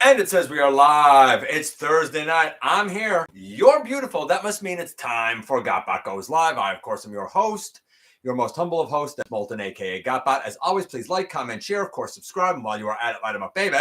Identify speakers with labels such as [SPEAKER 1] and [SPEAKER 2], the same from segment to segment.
[SPEAKER 1] And it says we are live. It's Thursday night. I'm here. You're beautiful. That must mean it's time for GotBot Goes Live. I, of course, am your host, your most humble of hosts, Molten, aka GotBot. As always, please like, comment, share, of course, subscribe. And while you are at it, light them up, baby.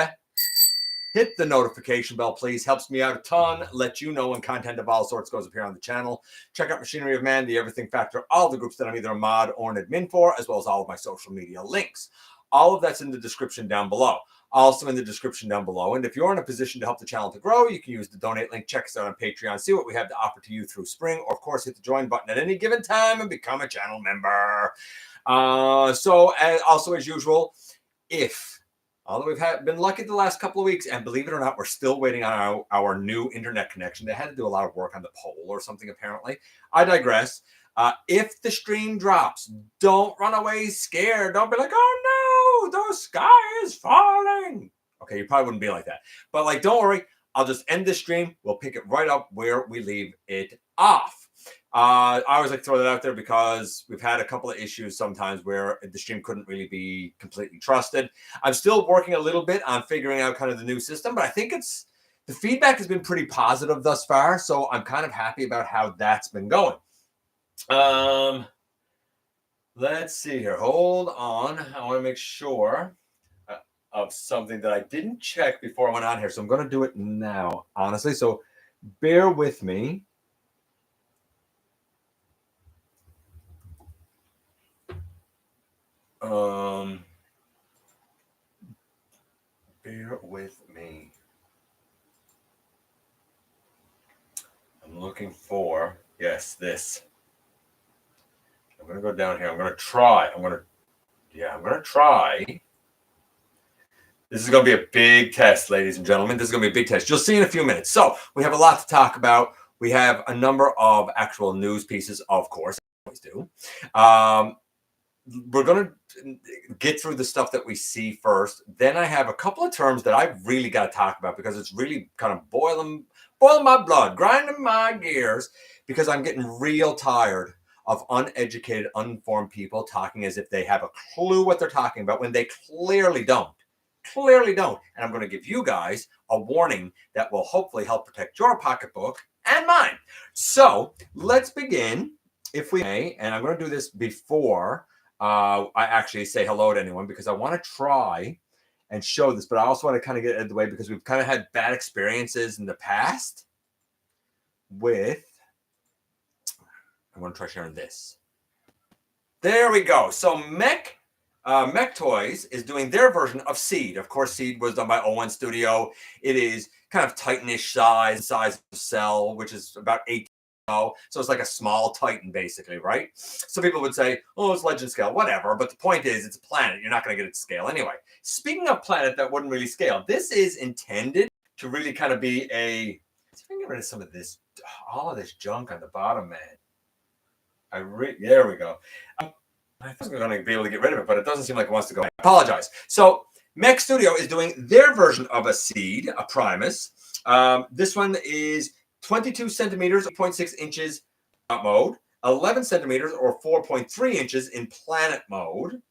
[SPEAKER 1] Hit the notification bell, please. Helps me out a ton. Let you know when content of all sorts goes up here on the channel. Check out Machinery of Man, the Everything Factor, all the groups that I'm either a mod or an admin for, as well as all of my social media links. All of that's in the description down below. Also in the description down below. And if you're in a position to help the channel to grow, you can use the donate link. Check us out on Patreon. See what we have to offer to you through spring. Or, of course, hit the join button at any given time and become a channel member. Also, as usual, although we've been lucky the last couple of weeks, and believe it or not, we're still waiting on our new internet connection. They had to do a lot of work on the pole or something, apparently. I digress. If the stream drops, don't run away scared. Don't be like, oh no, the sky is falling. Okay, you probably wouldn't be like that. But don't worry, I'll just end the stream. We'll pick it right up where we leave it off. I always like to throw that out there because we've had a couple of issues sometimes where the stream couldn't really be completely trusted. I'm still working a little bit on figuring out kind of the new system, but I think the feedback has been pretty positive thus far. So I'm kind of happy about how that's been going. Let's see here. Hold on. I want to make sure of something that I didn't check before I went on here. So I'm going to do it now, honestly. So bear with me. Bear with me. I'm looking for, yes, this. I'm going to go down here. I'm going to try. I'm going to try. This is going to be a big test, ladies and gentlemen. This is going to be a big test. You'll see in a few minutes. So we have a lot to talk about. We have a number of actual news pieces, of course. I always do. We're going to get through the stuff that we see first. Then I have a couple of terms that I've really got to talk about because it's really kind of boiling my blood, grinding my gears, because I'm getting real tired of uneducated, uninformed people talking as if they have a clue what they're talking about when they clearly don't. Clearly don't. And I'm going to give you guys a warning that will hopefully help protect your pocketbook and mine. So let's begin, if we may. And I'm going to do this before I actually say hello to anyone, because I want to try and show this, but I also want to kind of get it out of the way because we've kind of had bad experiences in the past with, I want to try sharing this. There we go. So Mech Toys is doing their version of Seed. Of course, Seed was done by O1 Studio. It is kind of Titanish size of cell, which is about 8. So it's like a small Titan, basically, right? Some people would say, oh, it's legend scale, whatever. But the point is, it's a planet. You're not going to get it to scale anyway. Speaking of planet that wouldn't really scale, this is intended to really kind of be a... Let's see if I can get rid of some of this, all of this junk on the bottom, man. There we go. I thought we were going to be able to get rid of it, but it doesn't seem like it wants to go. I apologize. So Mech Studio is doing their version of a Seed, a Primus. This one is 22 centimeters, 0.6 inches mode, 11 centimeters or 4.3 inches in planet mode.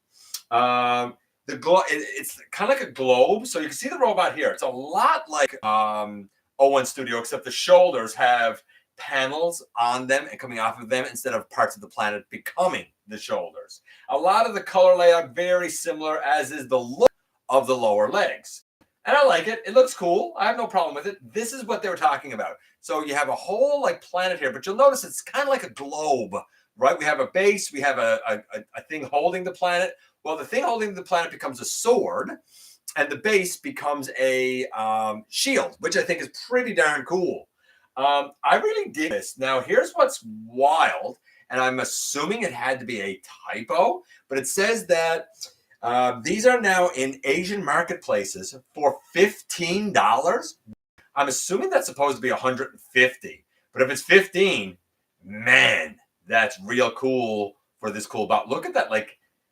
[SPEAKER 1] It's kind of like a globe, so you can see the robot here. It's a lot like O1 Studio, except the shoulders have panels on them and coming off of them instead of parts of the planet becoming the shoulders. A lot of the color layout very similar, as is the look of the lower legs. And I like it. It looks cool. I have no problem with it. This is what they were talking about. So you have a whole planet here, but you'll notice it's kind of like a globe, right? We have a base. We have a thing holding the planet. Well, the thing holding the planet becomes a sword, and the base becomes a shield, which I think is pretty darn cool. I really dig this. Now, here's what's wild, and I'm assuming it had to be a typo, but it says that these are now in Asian marketplaces for $15. I'm assuming that's supposed to be $150, but if it's 15, man, that's real cool for this cool bot. Look at that,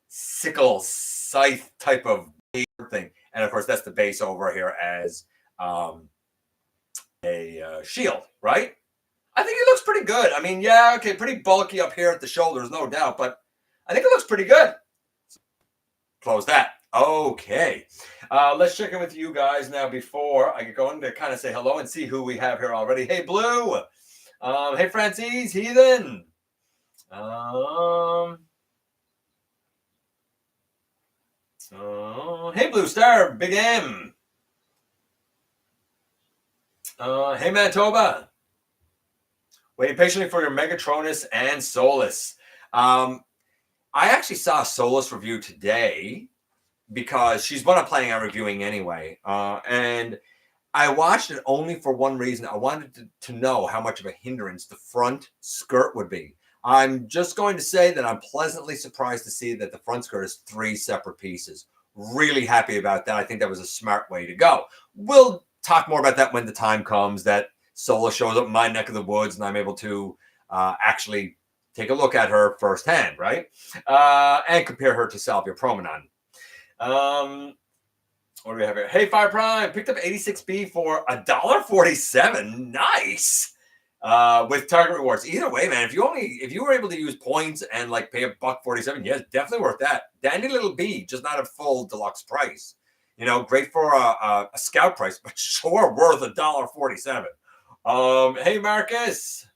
[SPEAKER 1] sickle scythe type of thing, and of course that's the base over here as a shield, right? I think it looks pretty good. I mean, yeah, okay, pretty bulky up here at the shoulders, no doubt, but I think it looks pretty good. Close that. Okay. Let's check in with you guys now before I get going to kind of say hello and see who we have here already. Hey, Blue. Hey, Francis, Heathen. Hey, Blue Star, Big M. Hey, Manitoba. Waiting patiently for your Megatronus and Solus. I actually saw a Solus review today because she's what I'm planning on reviewing anyway. And I watched it only for one reason. I wanted to know how much of a hindrance the front skirt would be. I'm just going to say that I'm pleasantly surprised to see that the front skirt is 3 separate pieces. Really happy about that. I think that was a smart way to go. We'll talk more about that when the time comes that Sola shows up in my neck of the woods and I'm able to actually take a look at her firsthand, right? And compare her to Salvia Promenade. What do we have here? Hey, Fire Prime picked up 86B for $1.47. Nice. With Target rewards. Either way, man, if you were able to use points and like pay $1.47, yeah, definitely worth that. Dandy little B, just not a full deluxe price. You know, great for a scout price, but sure worth $1.47. Hey, Marcus.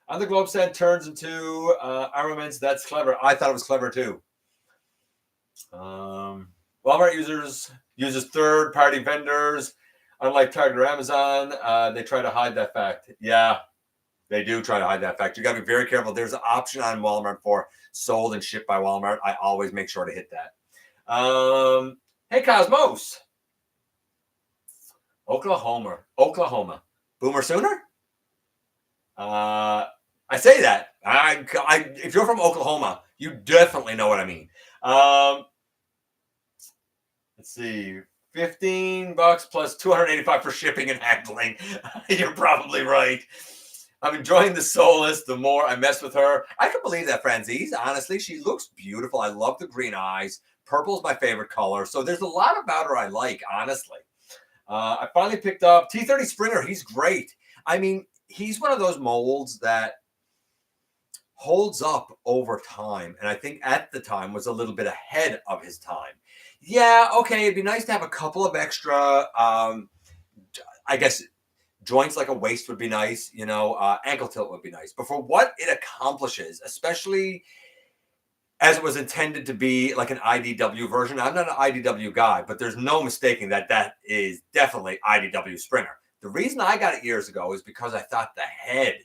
[SPEAKER 1] On the globe stand turns into armaments. That's clever. I thought it was clever too. Walmart uses third-party vendors. Unlike Target or Amazon, they try to hide that fact. Yeah, they do try to hide that fact. You got to be very careful. There's an option on Walmart for sold and shipped by Walmart. I always make sure to hit that. Hey, Cosmos. Oklahoma. Boomer sooner? I say that. If you're from Oklahoma, you definitely know what I mean. Let's see. $15 plus $285 for shipping and handling. You're probably right. I'm enjoying the Solus the more I mess with her. I can believe that, Franzese. Honestly, she looks beautiful. I love the green eyes. Purple is my favorite color. So there's a lot about her I like, honestly. I finally picked up T30 Springer. He's great. I mean, he's one of those molds that holds up over time. And I think at the time was a little bit ahead of his time. Yeah, okay, it'd be nice to have a couple of extra, I guess, joints like a waist would be nice, you know, ankle tilt would be nice. But for what it accomplishes, especially as it was intended to be like an IDW version, I'm not an IDW guy, but there's no mistaking that is definitely IDW Springer. The reason I got it years ago is because I thought the head,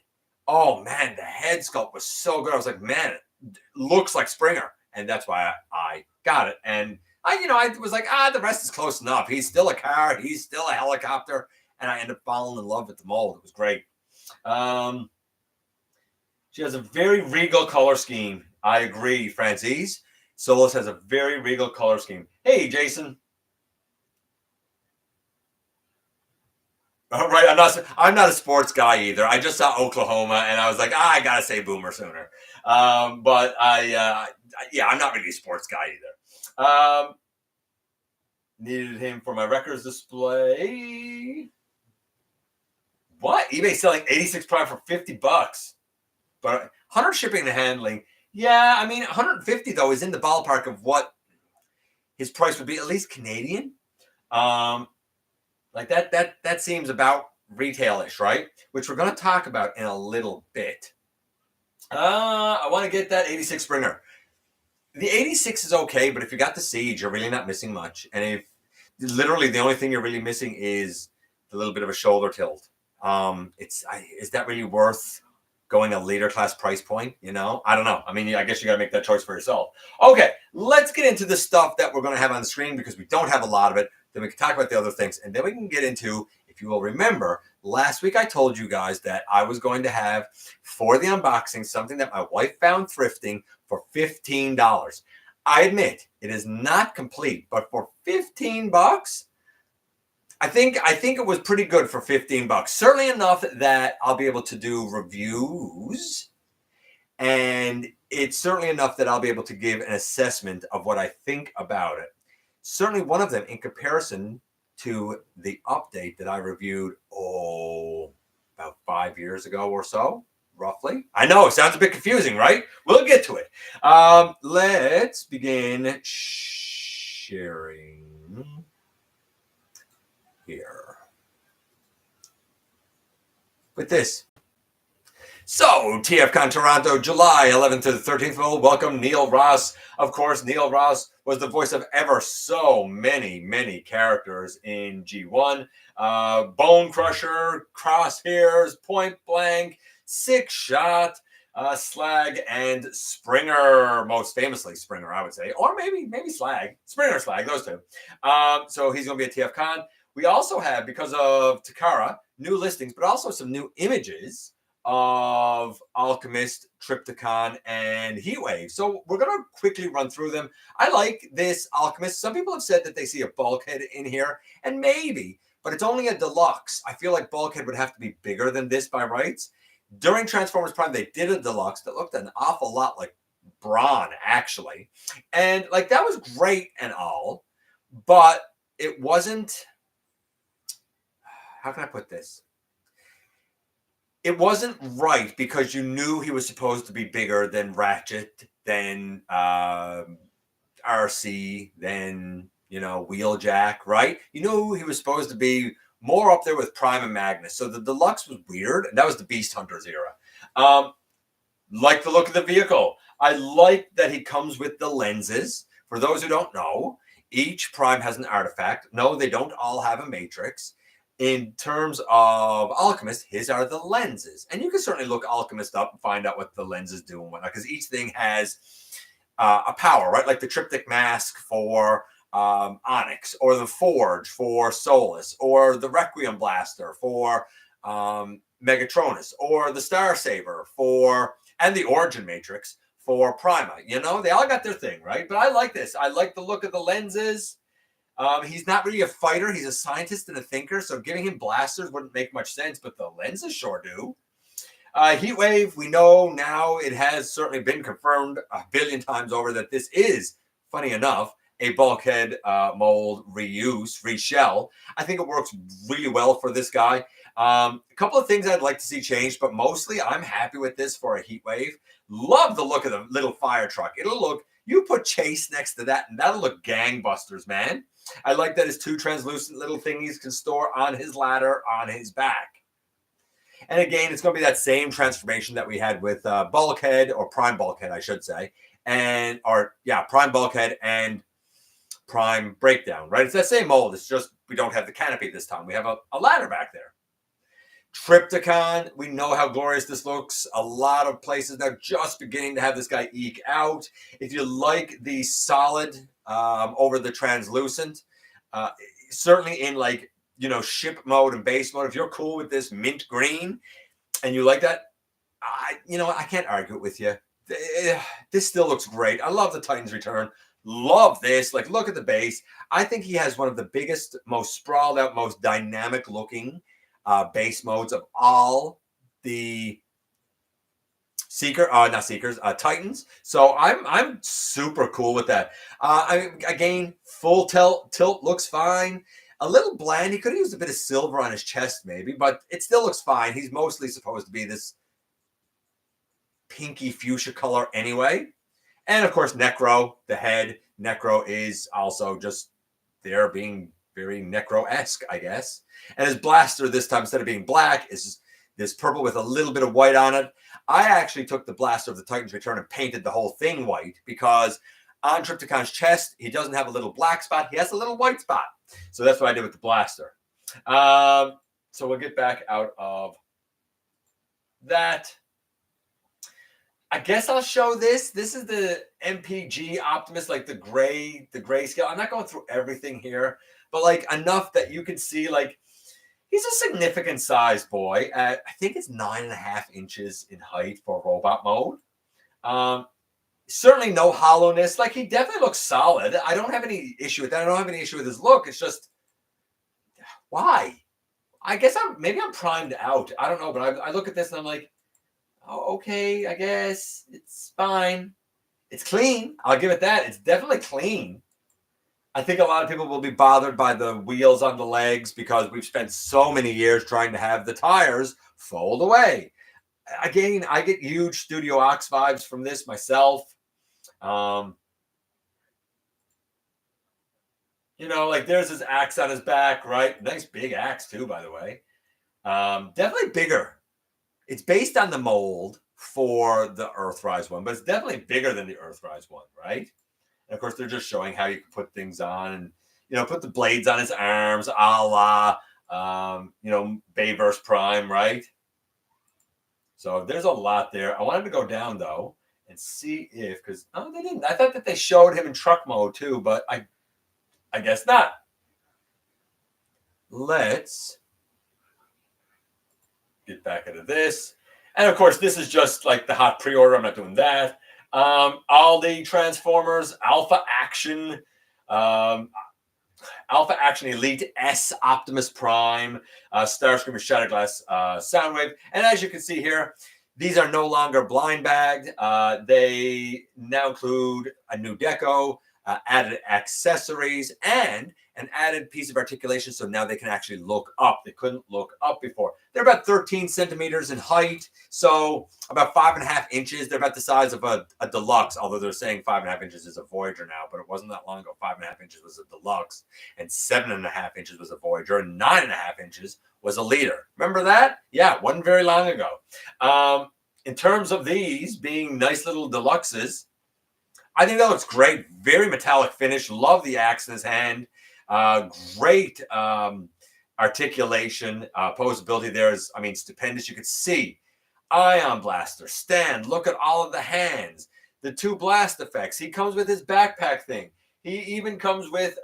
[SPEAKER 1] oh man, the head sculpt was so good. I was like, man, it looks like Springer. And that's why I got it. And I was like, the rest is close enough. He's still a car. He's still a helicopter. And I ended up falling in love with the mold. It was great. She has a very regal color scheme. I agree, Francis. Solus has a very regal color scheme. Hey, Jason. All right, I'm not a sports guy either. I just saw Oklahoma, and I was like, I gotta say Boomer sooner. But I'm not really a sports guy either. Needed him for my records display. What? eBay selling 86 Prime for $50, but 100 shipping and handling. Yeah, I mean 150 though is in the ballpark of what his price would be, at least Canadian. Like that seems about retailish, right? Which we're going to talk about in a little bit. I want to get that 86 Springer. The 86 is okay, but if you got the Siege, you're really not missing much. And if literally the only thing you're really missing is a little bit of a shoulder tilt. Is that really worth going a leader class price point? You know, I don't know. I mean, I guess you got to make that choice for yourself. Okay, let's get into the stuff that we're going to have on the screen because we don't have a lot of it. Then we can talk about the other things, and then we can get into, if you will remember, last week I told you guys that I was going to have for the unboxing something that my wife found thrifting for $15. I admit it is not complete, but for $15, I think it was pretty good for $15. Certainly enough that I'll be able to do reviews, and it's certainly enough that I'll be able to give an assessment of what I think about it. Certainly one of them in comparison to the update that I reviewed, about 5 years ago or so, roughly. I know, it sounds a bit confusing, right? We'll get to it. Let's begin. sharing here with this. So, TFcon Toronto, July 11th to the 13th. Well, welcome Neil Ross. Of course, Neil Ross was the voice of ever so many characters in G1. Bone Crusher, Crosshairs, Point Blank, Six Shot, Slag, and Springer. Most famously Springer, I would say. Or maybe Slag. Springer, Slag, those two. So he's going to be at TFcon. We also have, because of Takara, new listings, but also some new images of Alchemist, Thrifting, and Heatwave. So we're going to quickly run through them. I like this Alchemist. Some people have said that they see a bulkhead in here, and maybe, but it's only a deluxe. I feel like bulkhead would have to be bigger than this by rights. During Transformers Prime, they did a deluxe that looked an awful lot like Brawn, actually. And like that was great and all, but it wasn't, how can I put this? It wasn't right because you knew he was supposed to be bigger than Ratchet, than RC, than, you know, Wheeljack, right? You knew he was supposed to be more up there with Prime and Magnus. So the deluxe was weird. And that was the Beast Hunters era. Like the look of the vehicle. I like that he comes with the lenses. For those who don't know, each Prime has an artifact. No, they don't all have a matrix. In terms of Alchemist, his are the lenses. And you can certainly look Alchemist up and find out what the lenses do and whatnot, because each thing has a power, right? Like the Triptych Mask for Onyx, or the Forge for Solus, or the Requiem Blaster for Megatronus, or the Star Saber for, and the Origin Matrix for Prima. You know, they all got their thing, right? But I like this. I like the look of the lenses. He's not really a fighter. He's a scientist and a thinker, so giving him blasters wouldn't make much sense, but the lenses sure do. Heatwave, we know now, it has certainly been confirmed a billion times over that this is, funny enough, a bulkhead mold reuse, reshell. I think it works really well for this guy. A couple of things I'd like to see changed, but mostly I'm happy with this for a Heatwave. Love the look of the little fire truck. It'll look, you put Chase next to that, and that'll look gangbusters, man. I like that his two translucent little thingies can store on his ladder on his back. And again, it's going to be that same transformation that we had with Bulkhead, or Prime Bulkhead, I should say. And, or yeah, Prime Bulkhead and Prime Breakdown, right? It's that same mold. It's just we don't have the canopy this time. We have a ladder back there. Thrifting, we know how glorious this looks. A lot of places now just beginning to have this guy eke out. If you like the solid over the translucent, certainly in like, you know, ship mode and base mode, if you're cool with this mint green and you like that, I can't argue it with you. This still looks great. I love the Titan's Return. Love this. Like, look at the base. I think he has one of the biggest, most sprawled out, most dynamic looking base modes of all the Titans. So I'm super cool with that. Again, full tilt looks fine. A little bland. He could have used a bit of silver on his chest, maybe, but it still looks fine. He's mostly supposed to be this pinky fuchsia color anyway. And of course, Necro, the head. Necro is also just there being very Necro-esque, I guess. And his blaster this time, instead of being black, is this purple with a little bit of white on it. I actually took the blaster of the Titan's Return and painted the whole thing white, because on Trypticon's chest, he doesn't have a little black spot. He has a little white spot. So that's what I did with the blaster. So we'll get back out of that. I guess I'll show this. This is the MPG Optimus, like the grayscale. I'm not going through everything here, but like enough that you can see, like, he's a significant size boy. I think it's 9.5 inches in height for robot mode. Certainly no hollowness. Like, he definitely looks solid. I don't have any issue with that. I don't have any issue with his look. It's just, why? I guess maybe I'm primed out. I don't know, but I look at this and I'm like, oh, okay, I guess it's fine. It's clean. I'll give it that. It's definitely clean. I think a lot of people will be bothered by the wheels on the legs because we've spent so many years trying to have the tires fold away. Again, I get huge Studio Ox vibes from this myself. You know, like there's his axe on his back, right? Nice big axe too, by the way. Definitely bigger. It's based on the mold for the Earthrise one, but it's definitely bigger than the Earthrise one, right? And of course, they're just showing how you can put things on and, you know, put the blades on his arms, a la, you know, Bayverse Prime, right? So there's a lot there. I wanted to go down, though, and see if, because, oh, they didn't. I thought that they showed him in truck mode, too, but I guess not. Let's get back into this. And of course, this is just like the hot pre-order. I'm not doing that. Auldey Transformers, Alpha Action, um, Alpha Action Elite S Optimus Prime, Starscream Shatterglass Soundwave. And as you can see here, these are no longer blind bagged. They now include a new deco, added accessories, and an added piece of articulation. So now they can actually look up. They couldn't look up before. They're about 13 centimeters in height. So about 5.5 inches. They're about the size of a deluxe, although they're saying 5.5 inches is a Voyager now, but it wasn't that long ago. 5.5 inches was a deluxe, and 7.5 inches was a Voyager, and 9.5 inches was a leader. Remember that? Yeah, wasn't very long ago. In terms of these being nice little deluxes, I think that looks great. Very metallic finish. Love the axe in his hand. Great articulation. Posability there is, I mean, stupendous. You could see Ion Blaster, stand. Look at all of the hands. The 2 blast effects. He comes with his backpack thing. He even comes with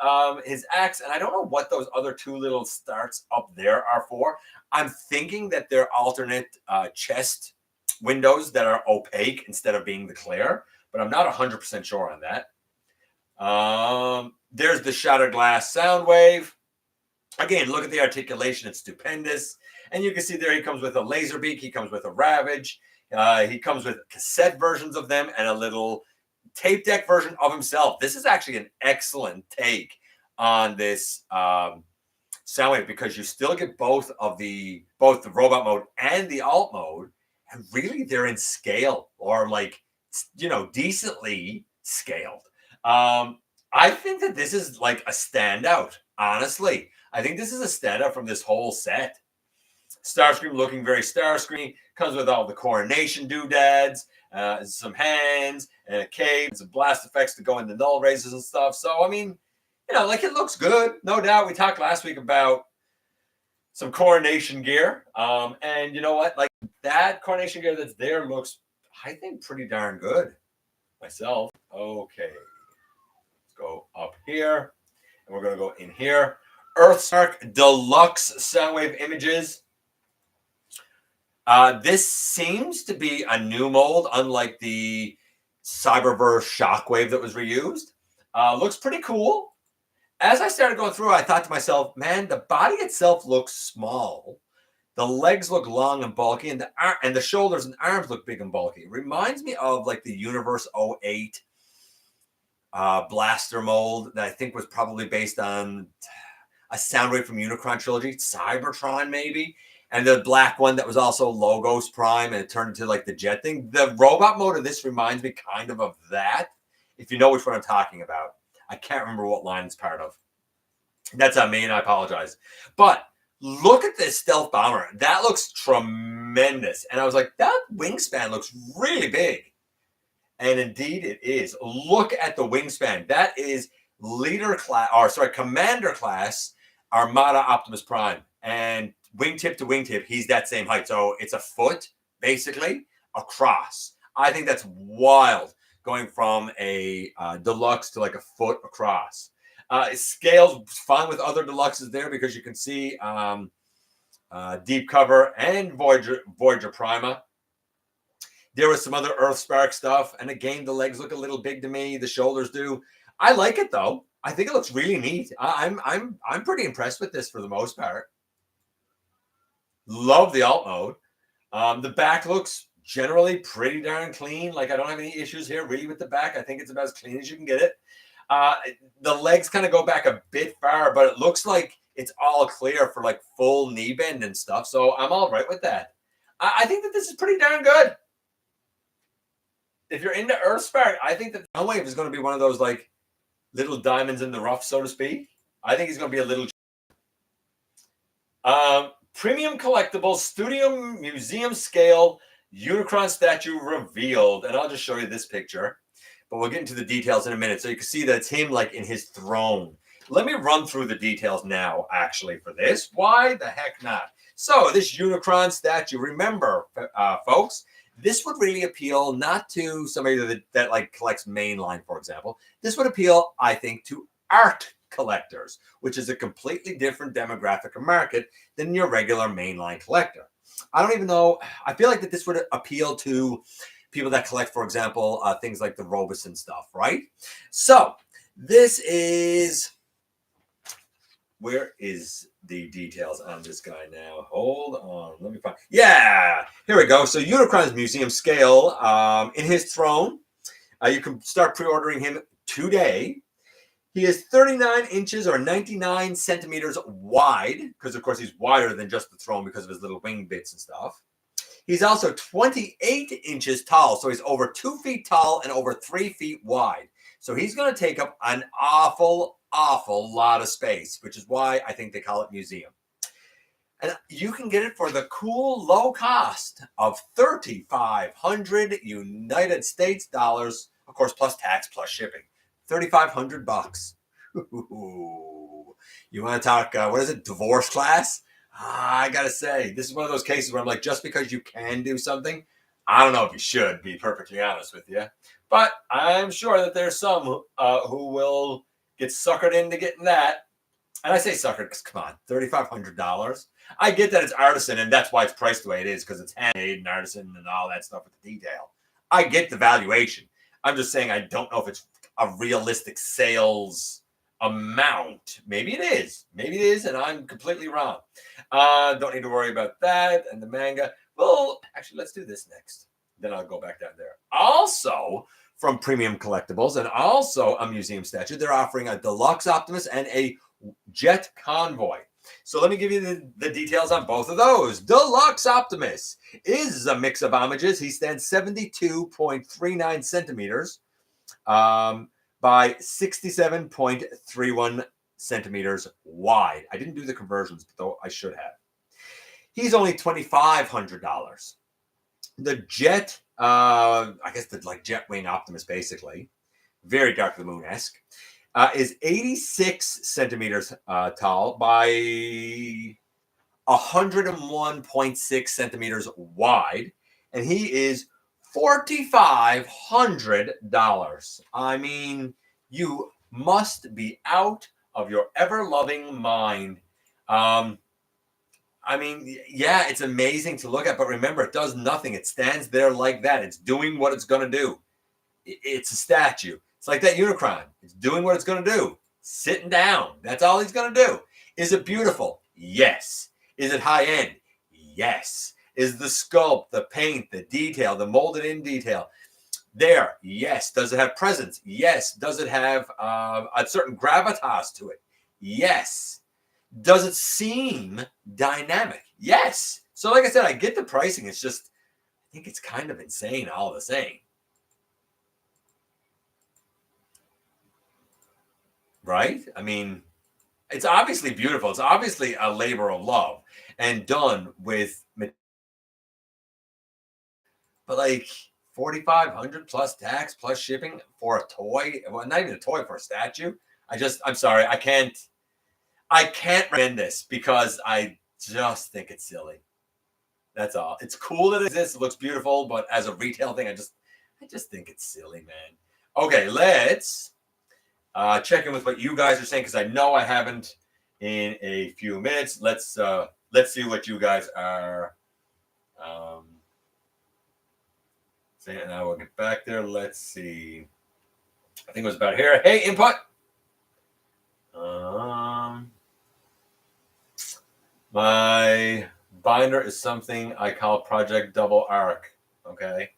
[SPEAKER 1] his axe. And I don't know what those other 2 little starts up there are for. I'm thinking that they're alternate chest windows that are opaque instead of being the clear, but I'm not 100% sure on that. There's the Shatterglass Soundwave. Again, look at the articulation. It's stupendous. And you can see there he comes with a Laserbeak. He comes with a Ravage. He comes with cassette versions of them and a little tape deck version of himself. This is actually an excellent take on this Soundwave because you still get both the robot mode and the alt mode. And really, they're in scale or like, you know, decently scaled. I think that this is like a standout, honestly. I think this is a standout from this whole set. Starscream looking very Starscream. Comes with all the coronation doodads, some hands, and a cape, and some blast effects to go in the null raises and stuff. So, I mean, you know, like it looks good. No doubt. We talked last week about some coronation gear. And you know what? Like that coronation gear that's there looks, I think, pretty darn good myself. Okay. Let's go up here. And we're going to go in here. Earthspark Deluxe Soundwave Images. This seems to be a new mold, unlike the Cyberverse Shockwave that was reused. Looks pretty cool. As I started going through, I thought to myself, man, the body itself looks small. The legs look long and bulky, and the shoulders and arms look big and bulky. It reminds me of like the Universe 08 blaster mold that I think was probably based on a Soundwave from Unicron trilogy, Cybertron maybe, and the black one that was also Logos Prime, and it turned into like the jet thing. The robot mode of this reminds me kind of that, if you know which one I'm talking about. I can't remember what line it's part of. That's on me, and I apologize. But look at this stealth bomber. That looks tremendous. And I was like, that wingspan looks really big. And indeed it is. Look at the wingspan. That is Commander class Armada Optimus Prime. And wingtip to wingtip, he's that same height. So it's a foot, basically, across. I think that's wild, going from a deluxe to like a foot across. It scales fine with other deluxes there because you can see Deep Cover and Voyager Prima. There was some other Earthspark stuff, and again, the legs look a little big to me. The shoulders do. I like it though. I think it looks really neat. I'm pretty impressed with this for the most part. Love the alt mode. The back looks generally pretty darn clean. Like I don't have any issues here really with the back. I think it's about as clean as you can get it. The legs kind of go back a bit far, but it looks like it's all clear for like full knee bend and stuff. So I'm all right with that. I think that this is pretty darn good. If you're into Earthspark, I think that Soundwave is going to be one of those like little diamonds in the rough, so to speak. I think he's going to be a little. Premium collectibles, studio museum scale Unicron statue revealed. And I'll just show you this picture. But we'll get into the details in a minute. So you can see that it's him like in his throne. Let me run through the details now, actually, for this. Why the heck not? So this Unicron statue, remember, folks, this would really appeal not to somebody that like collects mainline, for example. This would appeal, I think, to art collectors, which is a completely different demographic of market than your regular mainline collector. I don't even know. I feel like that this would appeal to people that collect, for example, things like the Robeson stuff, right? So this is, where is the details on this guy now? Hold on, let me find. Yeah, here we go. So Unicron's museum scale in his throne. You can start pre-ordering him today. He is 39 inches or 99 centimeters wide, because of course he's wider than just the throne because of his little wing bits and stuff. He's also 28 inches tall, so he's over 2 feet tall and over 3 feet wide. So he's going to take up an awful lot of space, which is why I think they call it museum. And you can get it for the cool low cost of $3,500 United States dollars, of course, plus tax, plus shipping. $3,500. You want to talk, what is it, divorce class? I got to say, this is one of those cases where I'm like, just because you can do something, I don't know if you should, be perfectly honest with you. But I'm sure that there's some who will get suckered into getting that. And I say suckered because, come on, $3,500. I get that it's artisan, and that's why it's priced the way it is, because it's handmade and artisan and all that stuff with the detail. I get the valuation. I'm just saying I don't know if it's a realistic sales amount. Maybe it is. Maybe it is, and I'm completely wrong. Don't need to worry about that. And the manga. Well, actually, let's do this next. Then I'll go back down there. Also, from Premium Collectibles and also a museum statue, they're offering a deluxe Optimus and a jet convoy. So let me give you the details on both of those. Deluxe Optimus is a mix of homages. He stands 72.39 centimeters by 67.31 centimeters wide. I didn't do the conversions, though I should have. He's only $2,500. The jet, I guess the like jet wing Optimus, basically, very Dark of the Moon-esque, is 86 centimeters tall by 101.6 centimeters wide, and he is $4,500. I mean, you must be out of your ever-loving mind. I mean, yeah, it's amazing to look at, but remember, it does nothing. It stands there like that. It's doing what it's going to do. It's a statue. It's like that Unicron. It's doing what it's going to do. Sitting down. That's all he's going to do. Is it beautiful? Yes. Is it high end? Yes. Is the sculpt, the paint, the detail, the molded in detail there? Yes. Does it have presence? Yes. Does it have a certain gravitas to it? Yes. Does it seem dynamic? Yes. So like I said, I get the pricing. It's just, I think it's kind of insane all the same. Right? I mean, it's obviously beautiful. It's obviously a labor of love and done with, but like 4,500 plus tax plus shipping for a toy. Well, not even a toy, for a statue. I'm sorry. I can't recommend this because I just think it's silly. That's all. It's cool that it exists. It looks beautiful, but as a retail thing, I just think it's silly, man. Okay, let's check in with what you guys are saying, because I know I haven't in a few minutes. Let's see what you guys are saying. Now we'll get back there. Let's see. I think it was about here. Hey, input. My binder is something I call Project Double Arc. Okay.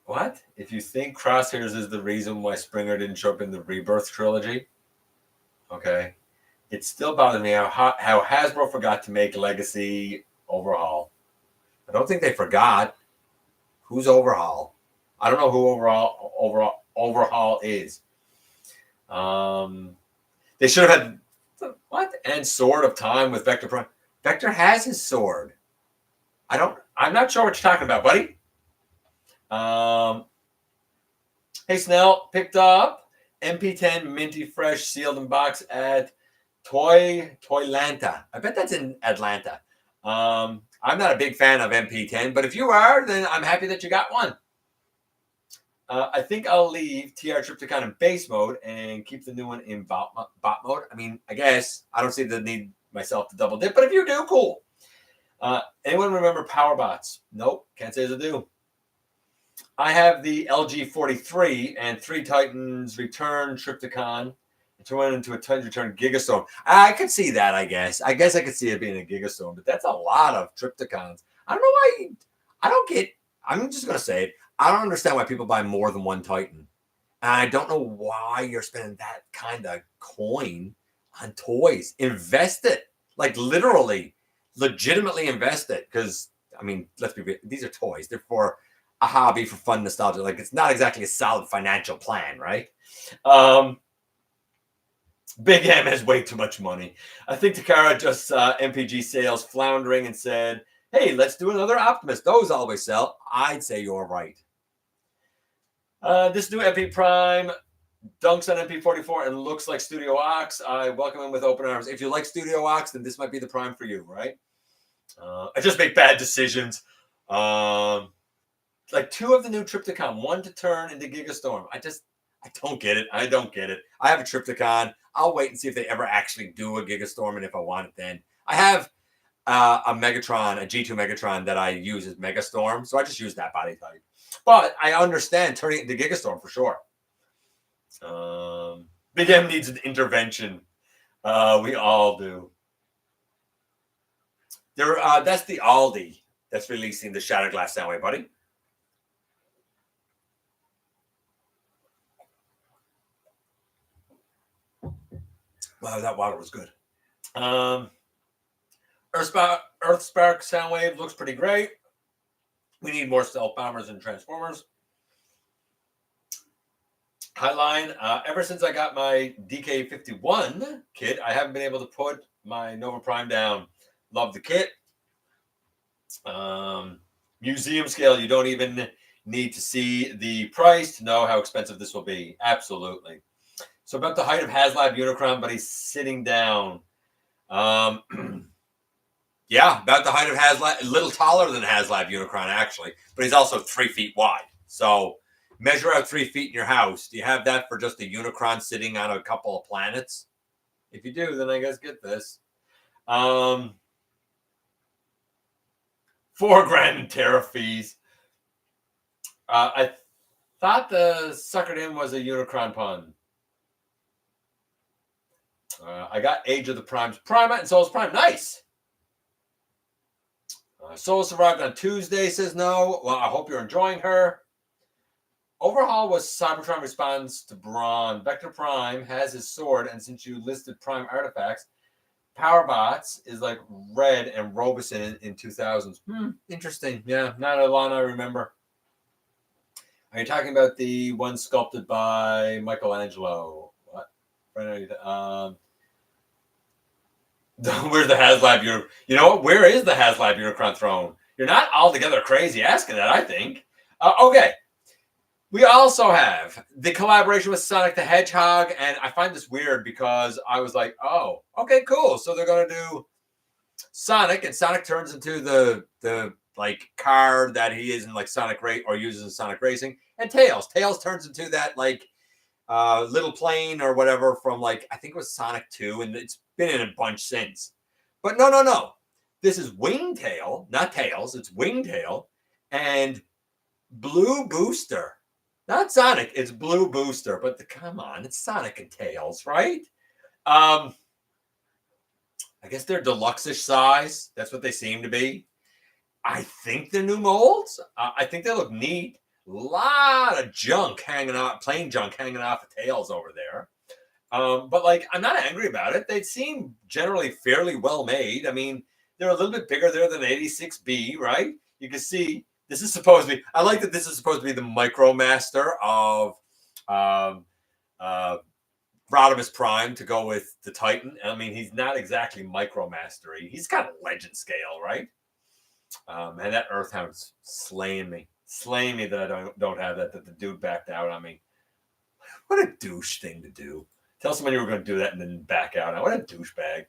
[SPEAKER 1] What? If you think Crosshairs is the reason why Springer didn't show up in the Rebirth trilogy, okay, it still bothers me how Hasbro forgot to make Legacy Overhaul. I don't think they forgot. Who's Overhaul? I don't know who Overhaul overhaul is. They should have had what? And Sword of Time with Vector Prime. Vector has his sword. I'm not sure what you're talking about, buddy. Hey, Snell, picked up MP10 minty fresh sealed in box at Toylanta. I bet that's in Atlanta. I'm not a big fan of MP10, but if you are, then I'm happy that you got one. I think I'll leave TR Trypticon in base mode and keep the new one in bot mode. I mean, I guess I don't see the need myself to double dip, but if you do, cool. Anyone remember PowerBots? Nope, can't say as I do. I have the LG43 and 3 Titans Return Trypticon. It turned into a Titans Return Gigastorm. I could see that, I guess. I guess I could see it being a Gigastorm, but that's a lot of Trypticons. I don't know why. I'm just going to say it. I don't understand why people buy more than one Titan. And I don't know why you're spending that kind of coin on toys. Invest it. Like literally, legitimately invest it. Because, I mean, let's be real. These are toys. They're for a hobby, for fun, nostalgia. Like, it's not exactly a solid financial plan, right? Big M has way too much money. I think Takara just saw MPG sales floundering and said, hey, let's do another Optimus. Those always sell. I'd say you're right. This new MP Prime dunks on MP44 and looks like Studio Ox. I welcome him with open arms. If you like Studio Ox, then this might be the Prime for you, right? I just make bad decisions. Like 2 of the new Trypticon, 1 to turn into Gigastorm. I don't get it. I don't get it. I have a Trypticon. I'll wait and see if they ever actually do a Gigastorm, and if I want it then. I have a Megatron, a G2 Megatron that I use as Megastorm, so I just use that body type. But I understand turning it into Gigastorm for sure. Big M needs an intervention. We all do. That's the Auldey that's releasing the Shattered Glass Soundwave, buddy. Wow, that water was good. Earthspark Soundwave looks pretty great. We need more stealth bombers and transformers. Highline, ever since I got my DK51 kit, I haven't been able to put my Nova Prime down. Love the kit. Museum scale, you don't even need to see the price to know how expensive this will be. Absolutely. So about the height of HasLab Unicron, but he's sitting down. Yeah, about the height of HasLab, a little taller than HasLab Unicron, actually. But he's also 3 feet wide. So measure out 3 feet in your house. Do you have that for just a Unicron sitting on a couple of planets? If you do, then I guess get this. $4,000 in tariff fees. I thought the suckered in was a Unicron pun. I got Age of the Primes Prima and Solus Prime. Nice. Solus arrived on Tuesday, says no. Well, I hope you're enjoying her. Overhaul was Cybertron responds to Brawn. Vector Prime has his sword, and since you listed Prime artifacts, PowerBots is like Red and Robeson in 2000s. Interesting. Yeah, not a lot I remember. Are you talking about the one sculpted by Michelangelo? What? Where's the HasLab Unicron? You know what? Where is the HasLab Unicron throne? You're not altogether crazy asking that, I think. Okay. We also have the collaboration with Sonic the Hedgehog, and I find this weird because I was like, oh, okay, cool. So they're going to do Sonic, and Sonic turns into the like car that he is in like Sonic Race or uses in Sonic Racing, and Tails. Tails turns into that like little plane or whatever from like, I think it was Sonic 2, and it's been in a bunch since. But no. This is Wingtail, not Tails. It's Wingtail and Blue Booster. Not Sonic, it's Blue Booster. But come on, it's Sonic and Tails, right? I guess they're deluxe-ish size. That's what they seem to be. I think they're new molds. I think they look neat. A lot of junk hanging out, plain junk hanging off the tails over there. But like, I'm not angry about it. They seem generally fairly well made. I mean, they're a little bit bigger there than 86B, right? You can see this is supposed to be, I like that this is supposed to be the MicroMaster of Rodimus Prime to go with the Titan. I mean, he's not exactly Micro Mastery. He's got a legend scale, right? And that Earthhound's slaying me that I don't have that the dude backed out on me. What a douche thing to do. Tell someone you were going to do that and then back out. What a douchebag.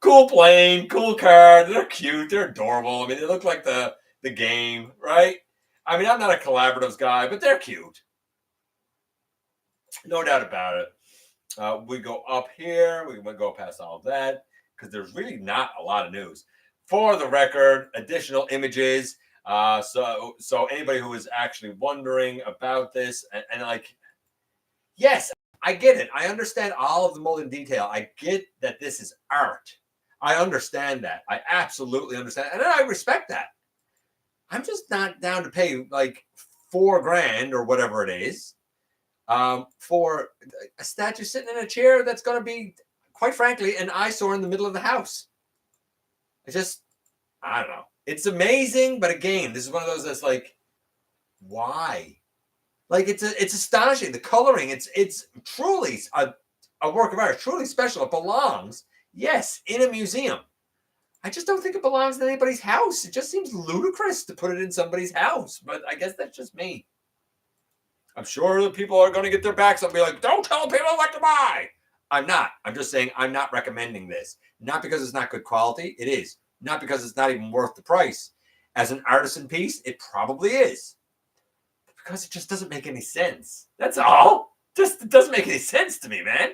[SPEAKER 1] Cool plane, cool card. They're cute. They're adorable. I mean, they look like the game, right? I mean, I'm not a collaboratives guy, but they're cute. No doubt about it. We go up here. We go past all of that because there's really not a lot of news. For the record, additional images. So anybody who is actually wondering about this and like, yes, I get it. I understand all of the mold in detail. I get that this is art. I understand that. I absolutely understand. And I respect that. I'm just not down to pay like $4,000 or whatever it is for a statue sitting in a chair that's going to be, quite frankly, an eyesore in the middle of the house. I don't know. It's amazing, but again, this is one of those that's like, why? Like it's astonishing. The coloring, it's truly a work of art, truly special. It belongs, yes, in a museum. I just don't think it belongs in anybody's house. It just seems ludicrous to put it in somebody's house. But I guess that's just me. I'm sure the people are going to get their backs up and be like, don't tell people what to buy. I'm not. I'm just saying I'm not recommending this. Not because it's not good quality. It is. Not because it's not even worth the price. As an artisan piece, it probably is. Because it just doesn't make any sense. That's all. Just it doesn't make any sense to me, man.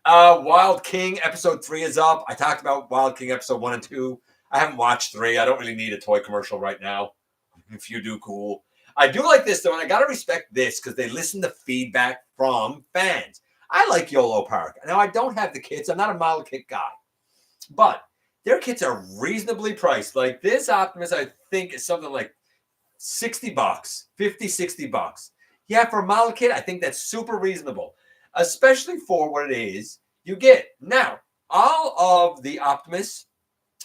[SPEAKER 1] Wild King episode 3 is up. I talked about Wild King episode 1 and 2. I haven't watched 3. I don't really need a toy commercial right now. If you do, cool. I do like this though, and I gotta respect this because they listen to feedback from fans. I like Yolo Park. Now I don't have the kits. I'm not a model kit guy, but their kits are reasonably priced. Like this Optimus, I think is something like $60, $50, $60. Yeah, for a model kit, I think that's super reasonable, especially for what it is you get. Now, all of the Optimus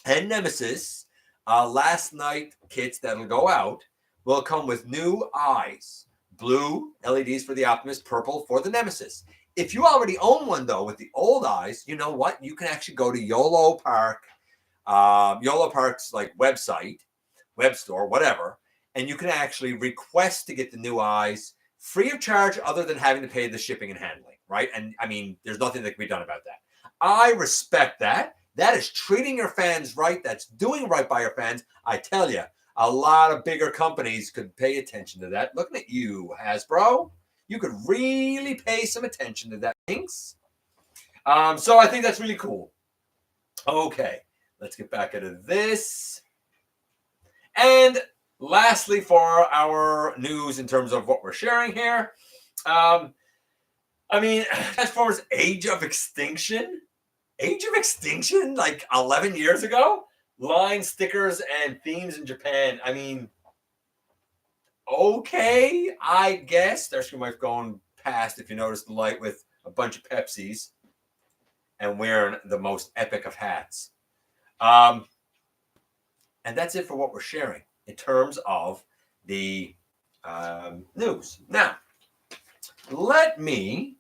[SPEAKER 1] and Nemesis last night kits that'll go out will come with new eyes. Blue LEDs for the Optimus, purple for the Nemesis. If you already own one, though, with the old eyes, you know what? You can actually go to Yolo Park, Yolo Park's like website, web store, whatever, and you can actually request to get the new eyes free of charge other than having to pay the shipping and handling, right? And I mean, there's nothing that can be done about that. I respect that. That is treating your fans right. That's doing right by your fans. I tell you, a lot of bigger companies could pay attention to that. Looking at you, Hasbro. You could really pay some attention to that. Thanks. So I think that's really cool. Okay, let's get back into this. And lastly, for our news in terms of what we're sharing here, I mean, Transformers Age of Extinction? Age of Extinction? Like 11 years ago? Line stickers and themes in Japan. I mean, okay, I guess. There's your wife going past, if you notice the light, with a bunch of Pepsis and wearing the most epic of hats. And that's it for what we're sharing in terms of the news. Now, let me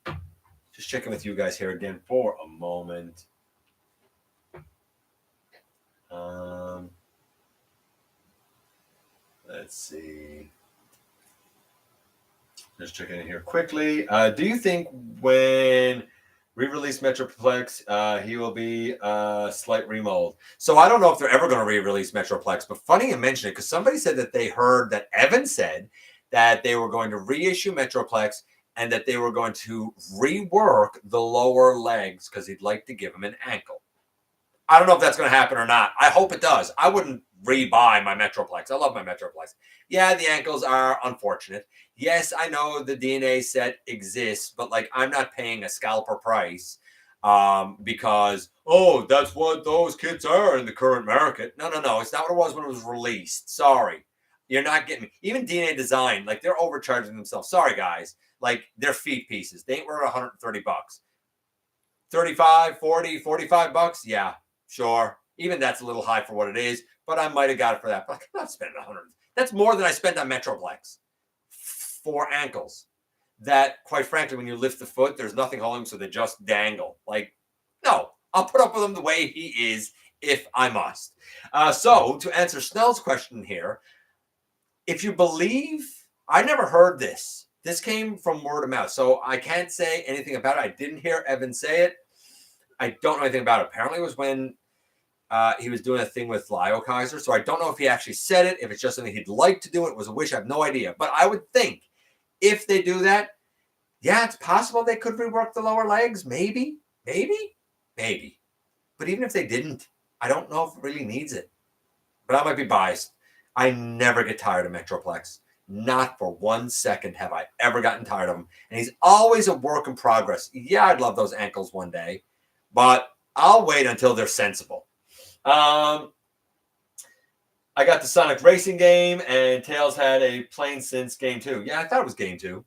[SPEAKER 1] just check in with you guys here again for a moment. Let's see. Just checking in here quickly. Do you think when re-release Metroplex, he will be a slight remold? So I don't know if they're ever going to re-release Metroplex, but funny you mention it because somebody said that they heard that Evan said that they were going to reissue Metroplex and that they were going to rework the lower legs because he'd like to give him an ankle. I don't know if that's going to happen or not. I hope it does. I wouldn't rebuy my Metroplex. I love my Metroplex. Yeah, the ankles are unfortunate. Yes, I know the DNA set exists, but like I'm not paying a scalper price because, oh, that's what those kits are in the current market. No. It's not what it was when it was released. Sorry. You're not getting me. Even DNA Design, like they're overcharging themselves. Sorry, guys. Like they're feet pieces. They ain't worth $130. 35, 40, 45 bucks. Yeah, sure. Even that's a little high for what it is, but I might have got it for that. But I'm not spending $100. That's more than I spent on Metroplex. 4 ankles. that, quite frankly, when you lift the foot, there's nothing holding them, so they just dangle. Like, no, I'll put up with him the way he is if I must. So to answer Snell's question here, if you believe, I never heard this. This came from word of mouth, so I can't say anything about it. I didn't hear Evan say it. I don't know anything about it. Apparently, it was when he was doing a thing with Lyle Kaiser, so I don't know if he actually said it, if it's just something he'd like to do. It was a wish. I have no idea. But I would think if they do that, yeah, it's possible they could rework the lower legs. Maybe. But even if they didn't, I don't know if it really needs it. But I might be biased. I never get tired of Metroplex. Not for 1 second have I ever gotten tired of him. And he's always a work in progress. Yeah, I'd love those ankles one day, but I'll wait until they're sensible. I got the Sonic Racing game, and Tails had a Plain Since game 2. Yeah, I thought it was game 2.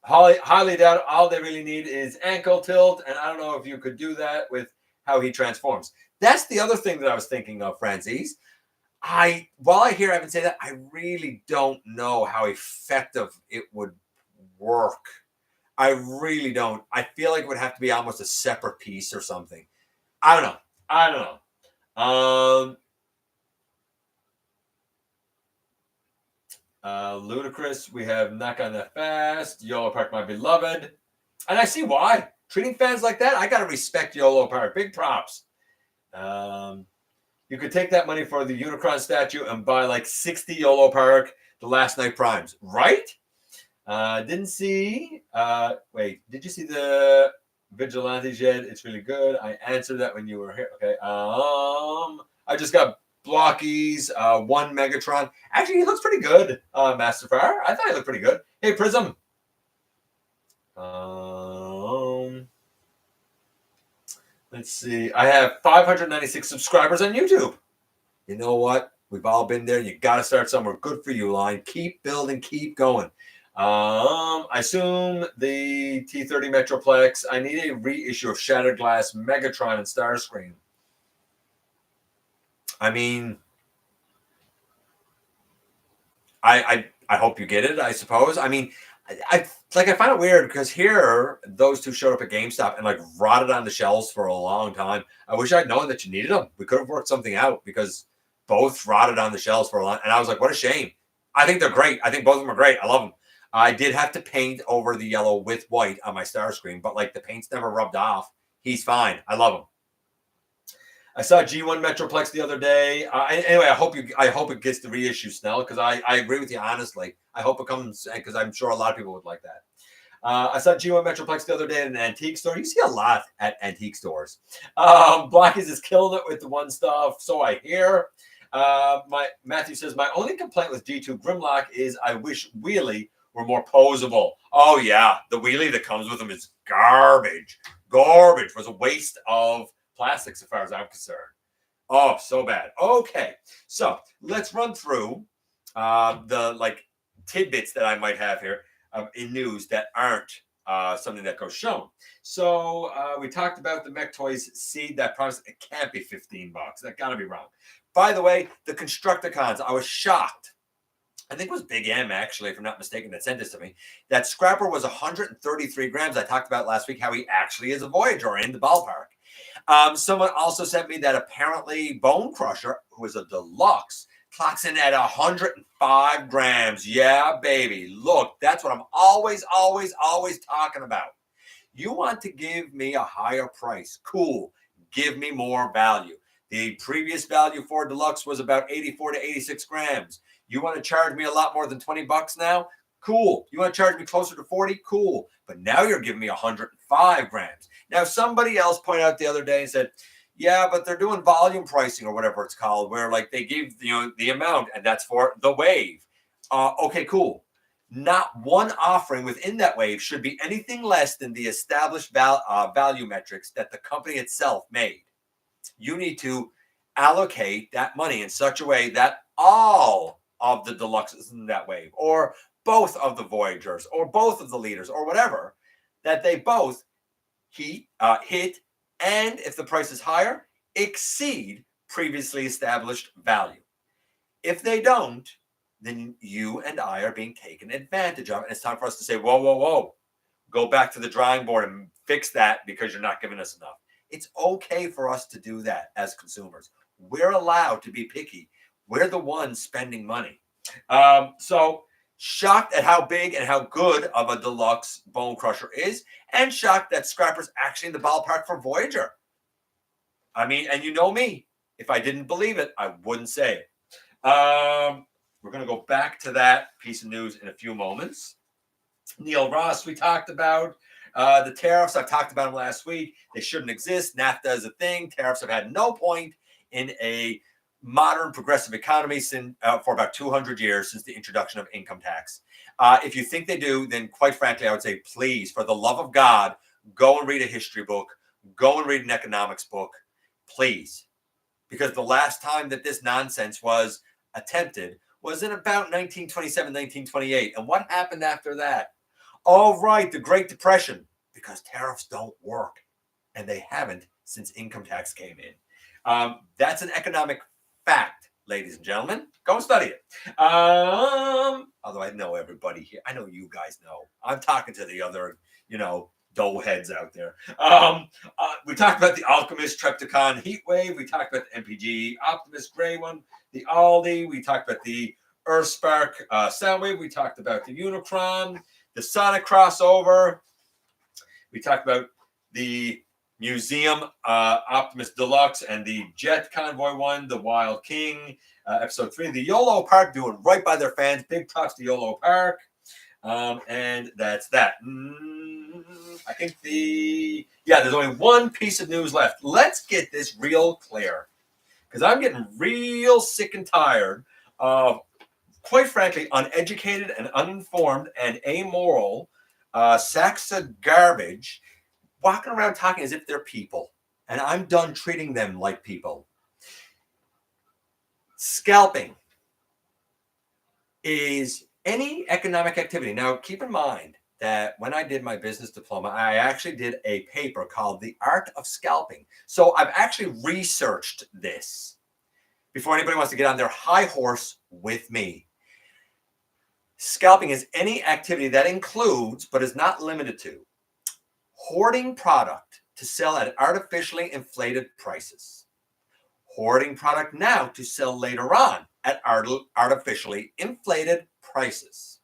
[SPEAKER 1] Highly doubt all they really need is ankle tilt, and I don't know if you could do that with how he transforms. That's the other thing that I was thinking of, Francis. While I hear Evan say that, I really don't know how effective it would work. I really don't. I feel like it would have to be almost a separate piece or something. I don't know. Ludicrous, we have Not Gone That Fast, Yolo Park, my beloved. And I see why. Treating fans like that, I got to respect Yolo Park. Big props. You could take that money for the Unicron statue and buy like 60 Yolo Park The Last Night Primes. Right? Didn't see. Wait, did you see the Vigilantes yet? It's really good. I answered that when you were here. Okay. I just got Blockies, one Megatron. Actually, he looks pretty good, Master Fire. I thought he looked pretty good. Hey, Prism. Let's see. I have 596 subscribers on YouTube. You know what? We've all been there. You got to start somewhere. Good for you, Line. Keep building. Keep going. I assume the T30 Metroplex. I need a reissue of Shattered Glass, Megatron, and Starscream. I mean, I hope you get it, I suppose. I mean, I find it weird because here those two showed up at GameStop and like rotted on the shelves for a long time. I wish I'd known that you needed them. We could have worked something out because both rotted on the shelves for a long, and I was like, what a shame. I think they're great. I think both of them are great. I love them. I did have to paint over the yellow with white on my Starscream, but like the paint's never rubbed off. He's fine. I love him. I saw G1 Metroplex the other day. Anyway, I hope it gets the reissue, Snell, because I agree with you honestly. I hope it comes because I'm sure a lot of people would like that. I saw G1 Metroplex the other day in an antique store. You see a lot at antique stores. Blockies has killed it with the one stuff, so I hear. Matthew says, my only complaint with G2 Grimlock is I wish Wheelie were more posable. Oh, yeah. The Wheelie that comes with them is garbage. Garbage. Was a waste of plastics as far as I'm concerned. Oh, so bad. Okay. So let's run through the like tidbits that I might have here in news that aren't something that goes shown. So we talked about the Mechtoys Seed. That promise, it can't be $15. That got to be wrong. By the way, the Constructicons, I was shocked. I think it was Big M, actually, if I'm not mistaken, that sent this to me. That Scrapper was 133 grams. I talked about last week how he actually is a Voyager in the ballpark. Someone also sent me that apparently Bone Crusher, who is a deluxe, clocks in at 105 grams. Yeah, baby. Look, that's what I'm always talking about. You want to give me a higher price. Cool. Give me more value. The previous value for deluxe was about 84 to 86 grams. You want to charge me a lot more than $20 now? Cool. You want to charge me closer to 40? Cool. But now you're giving me 105 grams. Now, somebody else pointed out the other day and said, yeah, but they're doing volume pricing or whatever it's called, where like they give the amount, and that's for the wave. Okay, cool. Not one offering within that wave should be anything less than the established value metrics that the company itself made. You need to allocate that money in such a way that all of the deluxes in that wave, or both of the Voyagers, or both of the leaders, or whatever, that they both hit, and if the price is higher, exceed previously established value. If they don't, then you and I are being taken advantage of. And it's time for us to say, whoa, whoa, whoa, go back to the drawing board and fix that because you're not giving us enough. It's okay for us to do that as consumers. We're allowed to be picky. We're the ones spending money. So shocked at how big and how good of a deluxe Bone Crusher is, and shocked that Scrapper's actually in the ballpark for Voyager. I mean, and you know me, if I didn't believe it, I wouldn't say it. We're going to go back to that piece of news in a few moments. Neil Ross, we talked about. The tariffs, I talked about them last week. They shouldn't exist. NAFTA is a thing. Tariffs have had no point in a modern progressive economy for about 200 years since the introduction of income tax. If you think they do, then quite frankly, I would say, please, for the love of God, go and read a history book. Go and read an economics book, please. Because the last time that this nonsense was attempted was in about 1927, 1928. And what happened after that? Oh, right, the Great Depression, because tariffs don't work, and they haven't since income tax came in. That's an economic fact, ladies and gentlemen. Go and study it. Although I know everybody here. I know you guys know. I'm talking to the other, dull heads out there. We talked about the Alchemist Triptychon Heatwave. We talked about the MPG Optimus Gray one, the Auldey. We talked about the Earthspark Soundwave. We talked about the Unicron, the Sonic crossover. We talked about the Museum Optimus Deluxe and the Jet Convoy one, the Wild King, episode 3. The Yolo Park doing right by their fans. Big props to Yolo Park. And that's that. I think there's only one piece of news left. Let's get this real clear, because I'm getting real sick and tired of, quite frankly, uneducated and uninformed and amoral sacks of garbage walking around talking as if they're people. And I'm done treating them like people. Scalping is any economic activity. Now, keep in mind that when I did my business diploma, I actually did a paper called The Art of Scalping. So I've actually researched this before anybody wants to get on their high horse with me. Scalping is any activity that includes, but is not limited to, hoarding product to sell at artificially inflated prices. Hoarding product now to sell later on at artificially inflated prices.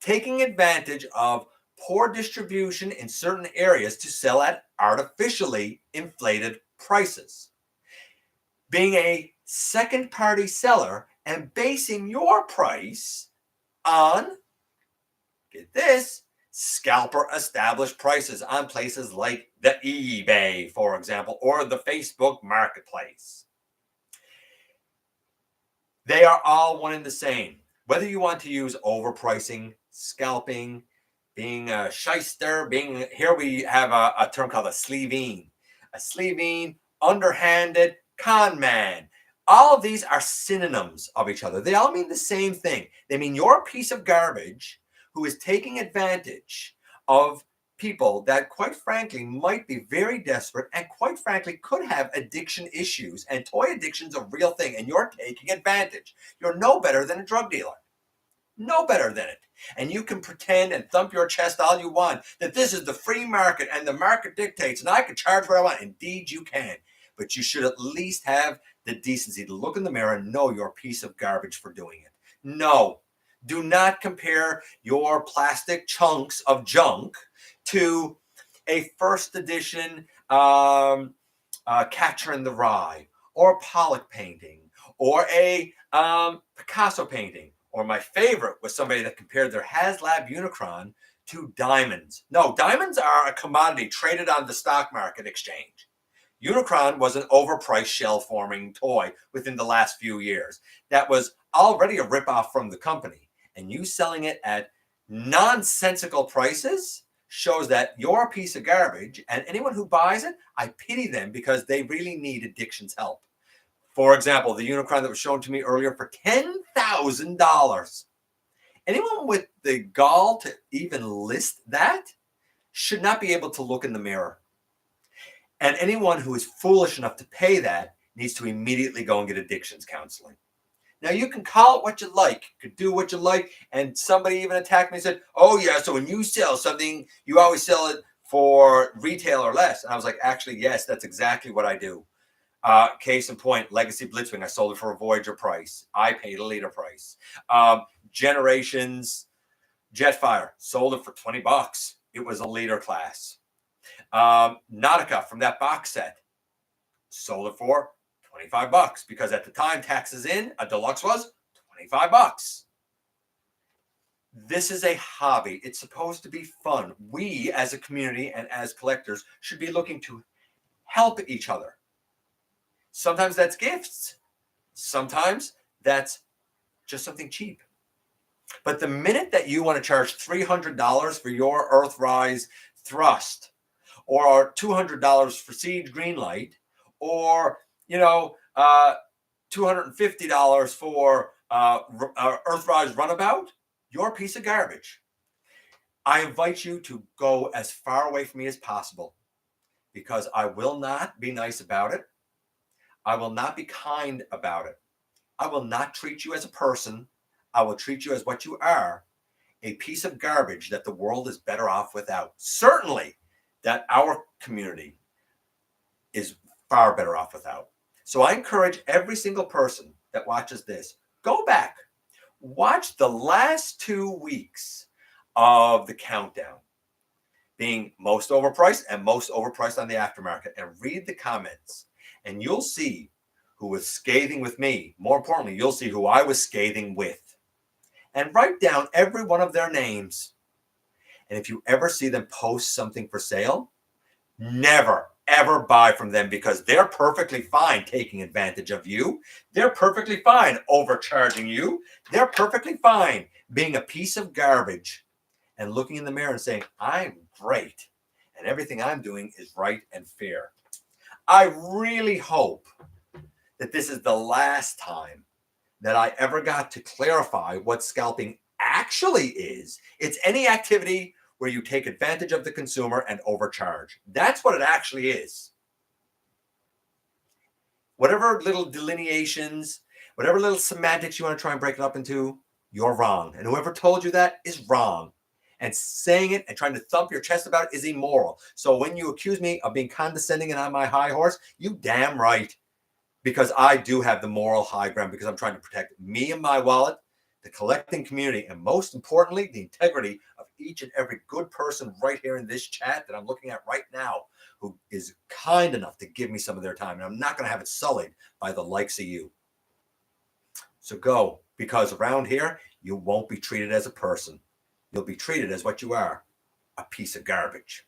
[SPEAKER 1] Taking advantage of poor distribution in certain areas to sell at artificially inflated prices. Being a second-party seller and basing your price on, get this, scalper established prices on places like the eBay, for example, or the Facebook Marketplace. They are all one and the same. Whether you want to use overpricing, scalping, being a shyster, here we have a term called a sleevine. A sleevine, underhanded, con man. All of these are synonyms of each other. They all mean the same thing. They mean you're a piece of garbage who is taking advantage of people that, quite frankly, might be very desperate and, quite frankly, could have addiction issues. And toy addiction's a real thing, and you're taking advantage. You're no better than a drug dealer. No better than it. And you can pretend and thump your chest all you want that this is the free market and the market dictates and I can charge what I want. Indeed, you can. But you should at least have the decency to look in the mirror and know you're a piece of garbage for doing it. No. Do not compare your plastic chunks of junk to a first edition Catcher in the Rye or Pollock painting or a Picasso painting. Or my favorite was somebody that compared their HasLab Unicron to diamonds. No, diamonds are a commodity traded on the stock market exchange. Unicron was an overpriced shell-forming toy within the last few years. That was already a ripoff from the company. And you selling it at nonsensical prices shows that you're a piece of garbage. And anyone who buys it, I pity them because they really need addiction's help. For example, the Unicron that was shown to me earlier for $10,000. Anyone with the gall to even list that should not be able to look in the mirror. And anyone who is foolish enough to pay that needs to immediately go and get addictions counseling. Now, you can call it what you like. You can do what you like. And somebody even attacked me and said, oh, yeah, so when you sell something, you always sell it for retail or less. And I was like, actually, yes, that's exactly what I do. Case in point, Legacy Blitzwing, I sold it for a Voyager price. I paid a leader price. Generations Jetfire, sold it for $20. It was a leader class. Nautica from that box set, sold it for $25 because at the time, taxes in, a deluxe was $25. This is a hobby. It's supposed to be fun. We as a community and as collectors should be looking to help each other. Sometimes that's gifts. Sometimes that's just something cheap. But the minute that you want to charge $300 for your Earthrise Thrust, or $200 for Siege Greenlight, or $250 for Earthrise Runabout, you're a piece of garbage. I invite you to go as far away from me as possible, because I will not be nice about it. I will not be kind about it. I will not treat you as a person. I will treat you as what you are, a piece of garbage that the world is better off without. Certainly that our community is far better off without. So I encourage every single person that watches this, go back, watch the last 2 weeks of the countdown, being most overpriced and most overpriced on the aftermarket, and read the comments, and you'll see who was scathing with me. More importantly, you'll see who I was scathing with, and write down every one of their names. And if you ever see them post something for sale, never, ever buy from them, because they're perfectly fine taking advantage of you. They're perfectly fine overcharging you. They're perfectly fine being a piece of garbage and looking in the mirror and saying, I'm great, and everything I'm doing is right and fair. I really hope that this is the last time that I ever got to clarify what scalping actually is. It's any activity where you take advantage of the consumer and overcharge. That's what it actually is. Whatever little delineations, whatever little semantics you want to try and break it up into, you're wrong. And whoever told you that is wrong. And saying it and trying to thump your chest about it is immoral. So when you accuse me of being condescending and on my high horse, you damn right. Because I do have the moral high ground, because I'm trying to protect me and my wallet, the collecting community, and most importantly, the integrity of each and every good person right here in this chat that I'm looking at right now, who is kind enough to give me some of their time. And I'm not going to have it sullied by the likes of you. So go, because around here, you won't be treated as a person. You'll be treated as what you are, a piece of garbage.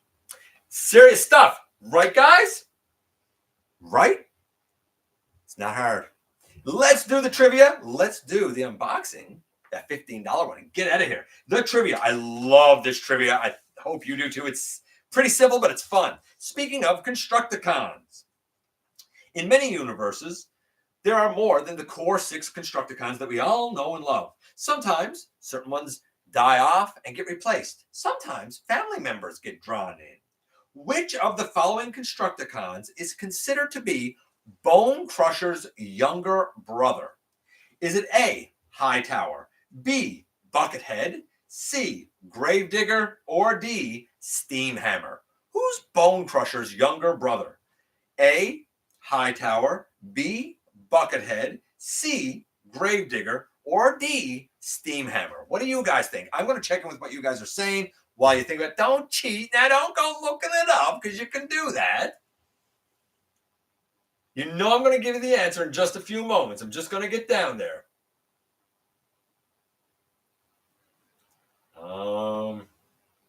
[SPEAKER 1] Serious stuff, right, guys? Right? It's not hard. Let's do the trivia. Let's do the unboxing, that $15 one, and get out of here. The trivia. I love this trivia. I hope you do too. It's pretty simple, but it's fun. Speaking of Constructicons, in many universes, there are more than the core 6 Constructicons that we all know and love. Sometimes certain ones die off and get replaced. Sometimes family members get drawn in. Which of the following Constructicons is considered to be Bone Crusher's younger brother? Is it A, Hightower, B, Buckethead, C, Gravedigger, or D, Steamhammer? Who's Bone Crusher's younger brother? A, Hightower, B, Buckethead, C, Gravedigger, or D, Steamhammer? What do you guys think? I'm going to check in with what you guys are saying while you think about it. Don't cheat. Now, don't go looking it up, because you can do that. You know I'm going to give you the answer in just a few moments. I'm just going to get down there.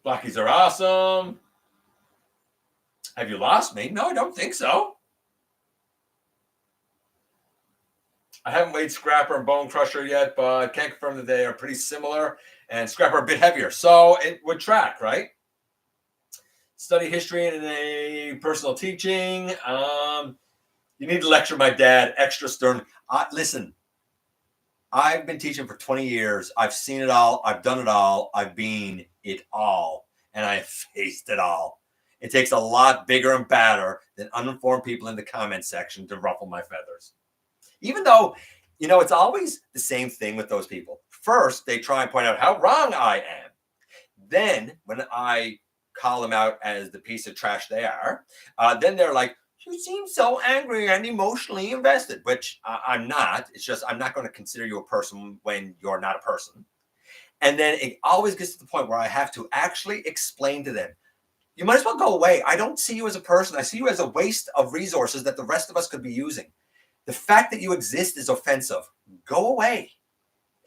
[SPEAKER 1] Blockies are awesome. Have you lost me? No, I don't think so. I haven't weighed Scrapper and Bone Crusher yet, but can't confirm that they are pretty similar, and Scrapper a bit heavier, so it would track, right? Study history in a personal teaching. You need to lecture my dad, extra stern. Listen, I've been teaching for 20 years. I've seen it all. I've done it all. I've been it all, and I have faced it all. It takes a lot bigger and badder than uninformed people in the comment section to ruffle my feathers. Even though You know, it's always the same thing with those people. First, they try and point out how wrong I am. Then, when I call them out as the piece of trash they are, then they're like, you seem so angry and emotionally invested, which I'm not. It's just I'm not going to consider you a person when you're not a person. And then it always gets to the point where I have to actually explain to them, you might as well go away. I don't see you as a person. I see you as a waste of resources that the rest of us could be using. The fact that you exist is offensive. Go away.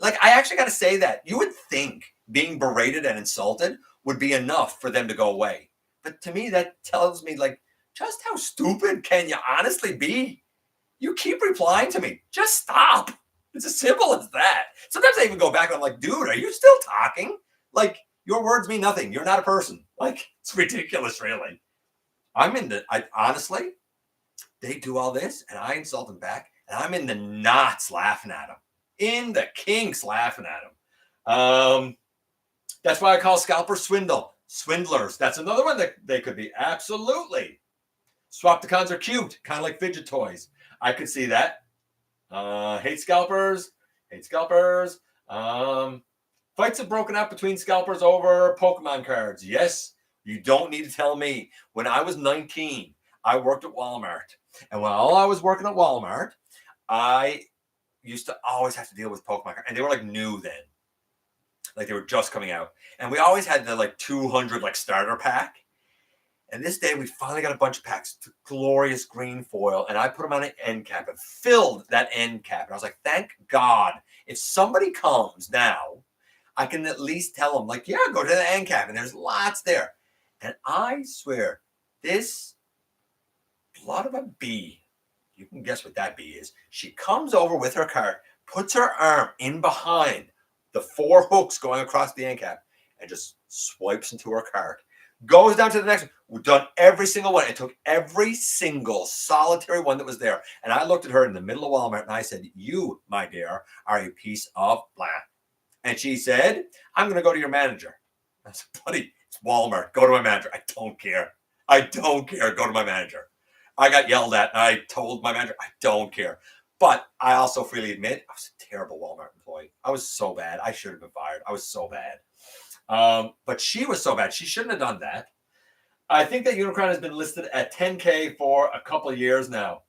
[SPEAKER 1] Like, I actually got to say that. You would think being berated and insulted would be enough for them to go away. But to me, that tells me, like, just how stupid can you honestly be? You keep replying to me. Just stop. It's as simple as that. Sometimes I even go back and I'm like, dude, are you still talking? Like, your words mean nothing. You're not a person. Like, it's ridiculous, really. Honestly, they do all this and I insult them back and I'm in the knots laughing at them. In the kinks laughing at them. That's why I call scalpers swindlers. That's another one that they could be. Absolutely. Swapticons are cute, kind of like fidget toys. I could see that. Hate scalpers. Fights have broken out between scalpers over Pokemon cards. Yes, you don't need to tell me. When I was 19, I worked at Walmart. And while I was working at Walmart, I used to always have to deal with Pokemon cards. And they were like new then. Like they were just coming out. And we always had the like 200 like starter pack. And this day we finally got a bunch of packs, glorious green foil, and I put them on an end cap and filled that end cap. And I was like, thank God, if somebody comes now, I can at least tell them, like, yeah, go to the end cap, and there's lots there. And I swear, this blood of a bee, you can guess what that bee is. She comes over with her cart, puts her arm in behind the 4 hooks going across the end cap, and just swipes into her cart. Goes down to the next one. We've done every single one. It took every single solitary one that was there. And I looked at her in the middle of Walmart and I said, you, my dear, are a piece of blah. And she said, I'm going to go to your manager. I said, buddy, it's Walmart. Go to my manager. I don't care. Go to my manager. I got yelled at and I told my manager, I don't care. But I also freely admit, I was a terrible Walmart employee. I was so bad. I should have been fired. I was so bad. But she was so bad. She shouldn't have done that. I think that Unicron has been listed at $10K for a couple of years now.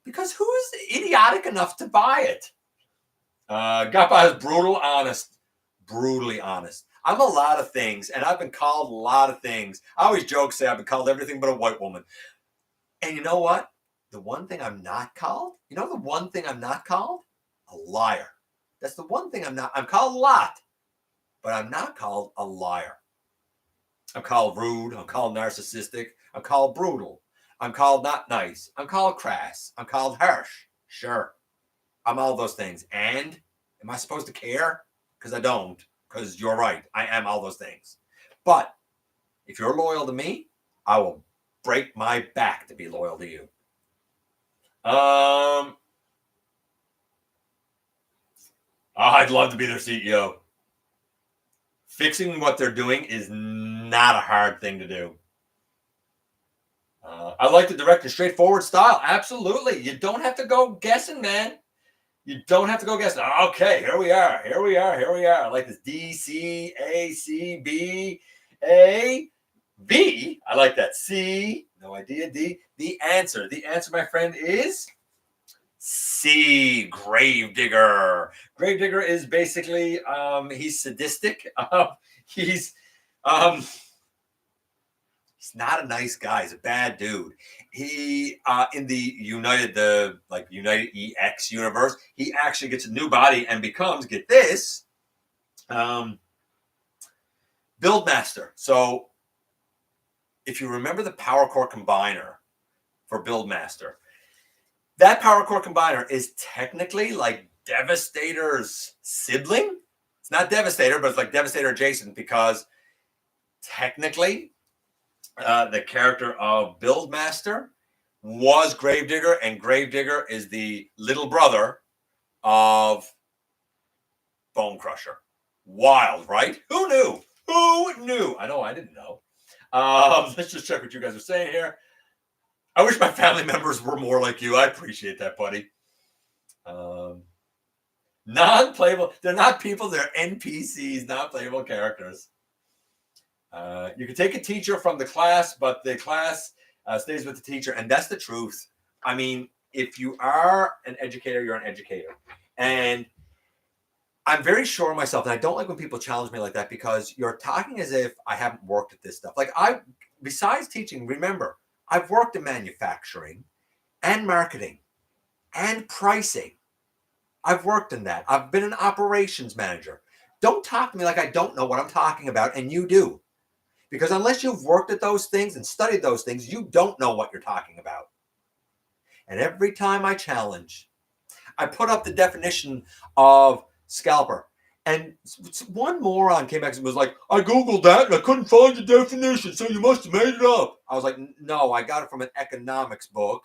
[SPEAKER 1] Because who is idiotic enough to buy it? GotBot is brutally honest. I'm a lot of things, and I've been called a lot of things. I always joke, say I've been called everything but a white woman. And you know what? The one thing I'm not called? You know the one thing I'm not called? A liar. That's the one thing I'm not. I'm called a lot. But I'm not called a liar. I'm called rude. I'm called narcissistic. I'm called brutal. I'm called not nice. I'm called crass. I'm called harsh. Sure. I'm all those things. And am I supposed to care? Because I don't. Because you're right. I am all those things. But if you're loyal to me, I will break my back to be loyal to you. I'd love to be their CEO. Fixing what they're doing is not a hard thing to do. I like the direct and straightforward style. Absolutely. You don't have to go guessing, man. You don't have to go guessing. Okay, here we are. I like this D, C, A, C, B, A, B. I like that. C, no idea. D. The answer, my friend, is C, Gravedigger. Gravedigger is basically he's sadistic. He's not a nice guy. He's a bad dude. He in the United EX universe, he actually gets a new body and becomes, get this, Buildmaster. So if you remember the Power Core Combiner for Buildmaster, that Power Core Combiner is technically like Devastator's sibling. It's not Devastator, but it's like Devastator adjacent because technically the character of Buildmaster was Gravedigger, and Gravedigger is the little brother of Bone Crusher. Wild, right? Who knew? I know I didn't know. Let's just check what you guys are saying here. I wish my family members were more like you. I appreciate that, buddy. Non-playable. They're not people. They're NPCs, non-playable characters. You can take a teacher from the class, but the class stays with the teacher, and that's the truth. I mean, if you are an educator, you're an educator. And I'm very sure of myself, and I don't like when people challenge me like that because you're talking as if I haven't worked at this stuff. Like besides teaching, remember, I've worked in manufacturing and marketing and pricing. I've worked in that. I've been an operations manager. Don't talk to me like I don't know what I'm talking about, and you do. Because unless you've worked at those things and studied those things, you don't know what you're talking about. And every time I challenge, I put up the definition of scalper. And one moron came back and was like, I Googled that and I couldn't find the definition, so you must have made it up. I was like, no, I got it from an economics book.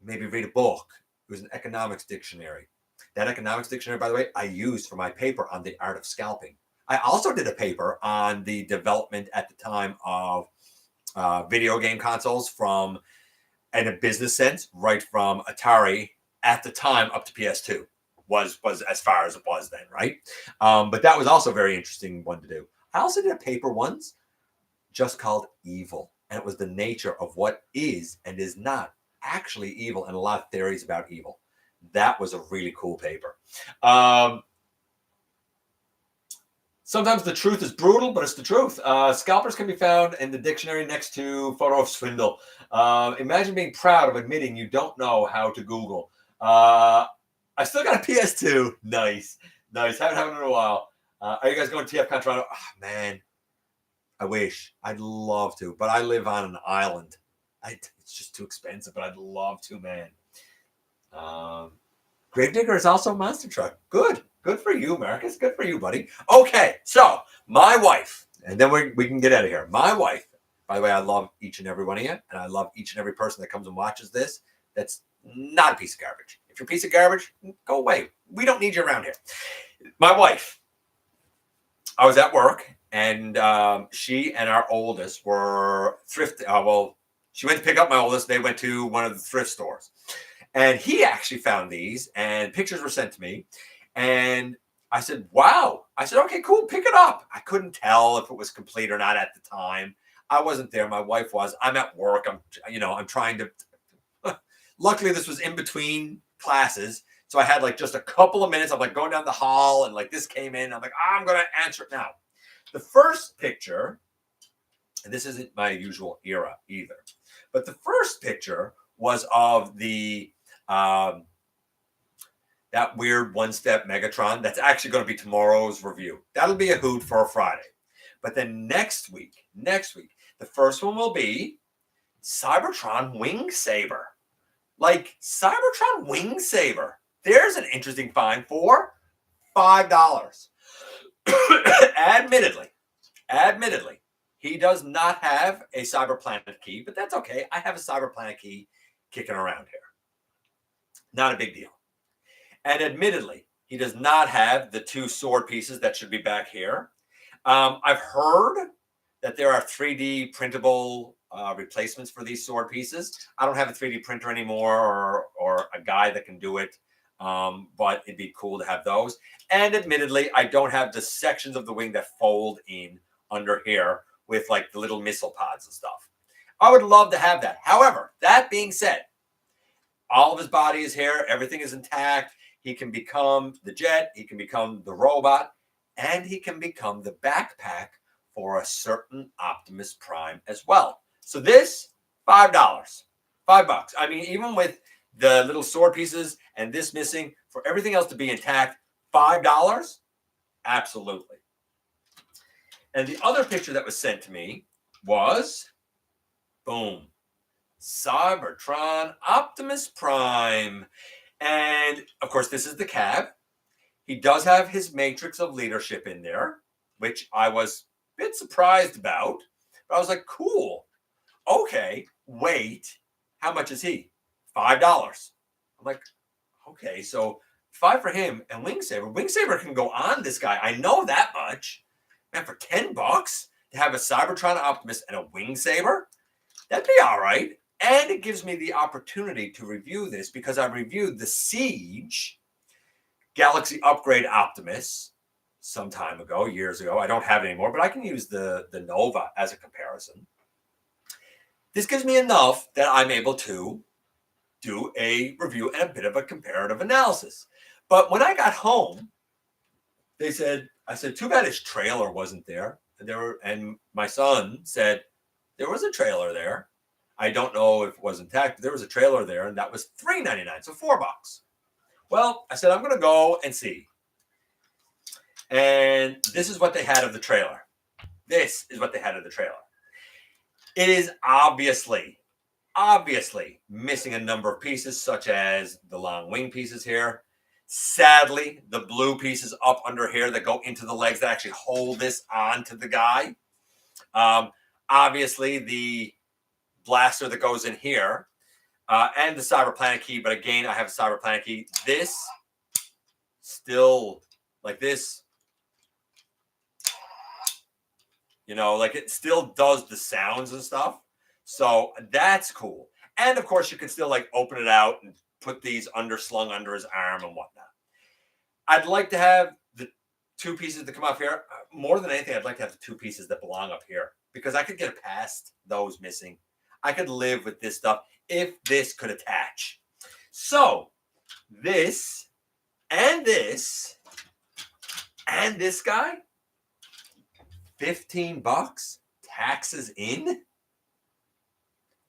[SPEAKER 1] Maybe read a book. It was an economics dictionary. That economics dictionary, by the way, I used for my paper on the art of scalping. I also did a paper on the development at the time of video game consoles from, in a business sense, right from Atari at the time up to PS2 was as far as it was then, right? But that was also a very interesting one to do. I also did a paper once just called Evil, and it was the nature of what is and is not actually evil and a lot of theories about evil. That was a really cool paper. Sometimes the truth is brutal, but it's the truth. Scalpers can be found in the dictionary next to photo of swindle. Imagine being proud of admitting you don't know how to Google. I still got a PS2. Nice. Haven't had it in a while. Are you guys going to TFcon Toronto? Oh, man, I wish. I'd love to, but I live on an island. It's just too expensive, but I'd love to, man. Gravedigger is also a monster truck. Good for you, Marcus. Good for you, buddy. Okay, so my wife, and then we can get out of here. My wife, by the way, I love each and every one of you, and I love each and every person that comes and watches this. That's not a piece of garbage. If you're a piece of garbage, go away. We don't need you around here. My wife, I was at work, and she and our oldest were thrifting. She went to pick up my oldest. They went to one of the thrift stores. And he actually found these, and pictures were sent to me. And I said, wow. I said, okay, cool, pick it up. I couldn't tell if it was complete or not at the time. I wasn't there. My wife was. I'm at work. I'm trying to. Luckily, this was in between classes. So I had like just a couple of minutes. I'm like going down the hall, and like this came in. I'm like, I'm going to answer it now. The first picture, and this isn't my usual era either, but the first picture was of the that weird one-step Megatron. That's actually going to be tomorrow's review. That'll be a hoot for a Friday. But then next week, the first one will be Cybertron Wing Saber. Like Cybertron Wing Saber. There's an interesting find for $5. Admittedly, he does not have a Cyber Planet key, but that's okay. I have a Cyber Planet key kicking around here. Not a big deal. And admittedly, he does not have the two sword pieces that should be back here. I've heard that there are 3D printable replacements for these sword pieces. I don't have a 3D printer anymore or a guy that can do it, but it'd be cool to have those. And admittedly, I don't have the sections of the wing that fold in under here with like the little missile pods and stuff. I would love to have that. However, that being said, all of his body is here. Everything is intact. He can become the jet. He can become the robot. And he can become the backpack for a certain Optimus Prime as well. So this, $5. $5. I mean, even with the little sword pieces and this missing, for everything else to be intact, $5? Absolutely. And the other picture that was sent to me was, boom, Cybertron Optimus Prime. And of course, this is the cab. He does have his matrix of leadership in there, which I was a bit surprised about. But I was like, cool. Okay, wait. How much is he? $5. I'm like, okay, so $5 for him and Wing Saber. Wing Saber can go on this guy. I know that much. Man, for $10 to have a Cybertron Optimus and a Wing Saber, that'd be all right. And it gives me the opportunity to review this because I reviewed the Siege Galaxy Upgrade Optimus some time ago, years ago. I don't have it anymore, but I can use the Nova as a comparison. This gives me enough that I'm able to do a review and a bit of a comparative analysis. But when I got home, I said, too bad his trailer wasn't there. And my son said, there was a trailer there. I don't know if it was intact, but there was a trailer there, and that was $3.99, so $4. Well, I said, I'm going to go and see. And this is what they had of the trailer. This is what they had of the trailer. It is obviously missing a number of pieces, such as the long wing pieces here. Sadly, the blue pieces up under here that go into the legs that actually hold this onto the guy. Obviously, the blaster that goes in here, and the Cyber Planet key. But again, I have a Cyber Planet key. This still, like this, like it still does the sounds and stuff. So that's cool. And of course, you can still like open it out and put these slung under his arm and whatnot. I'd like to have the two pieces that come off here. More than anything, I'd like to have the two pieces that belong up here, because I could get past those missing. I could live with this stuff if this could attach. So this and this and this guy, $15, taxes in,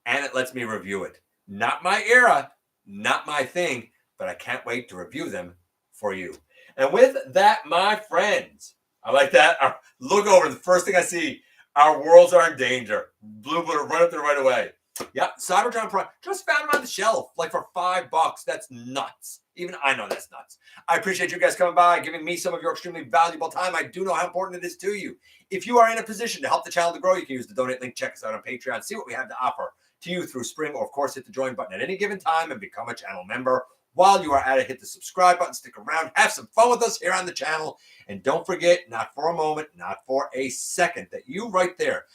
[SPEAKER 1] and it lets me review it. Not my era, not my thing, but I can't wait to review them for you. And with that, my friends, I like that. Look over, the first thing I see, our worlds are in danger. Blue Buddha, run up there right away. Yep, Cybertron Prime. Just found them on the shelf, like for $5. That's nuts. Even I know that's nuts. I appreciate you guys coming by, giving me some of your extremely valuable time. I do know how important it is to you. If you are in a position to help the channel to grow, you can use the donate link. Check us out on Patreon. See what we have to offer to you through Spring, or of course, hit the join button at any given time and become a channel member. While you are at it, hit the subscribe button, stick around, have some fun with us here on the channel. And don't forget, not for a moment, not for a second, that you right there,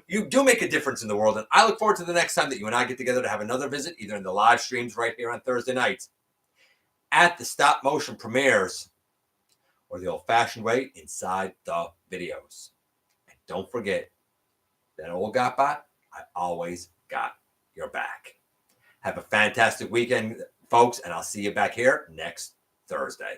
[SPEAKER 1] you do make a difference in the world. And I look forward to the next time that you and I get together to have another visit, either in the live streams right here on Thursday nights, at the stop motion premieres, or the old-fashioned way, inside the videos. And don't forget, that old GotBot, I always got your back. Have a fantastic weekend, folks, and I'll see you back here next Thursday.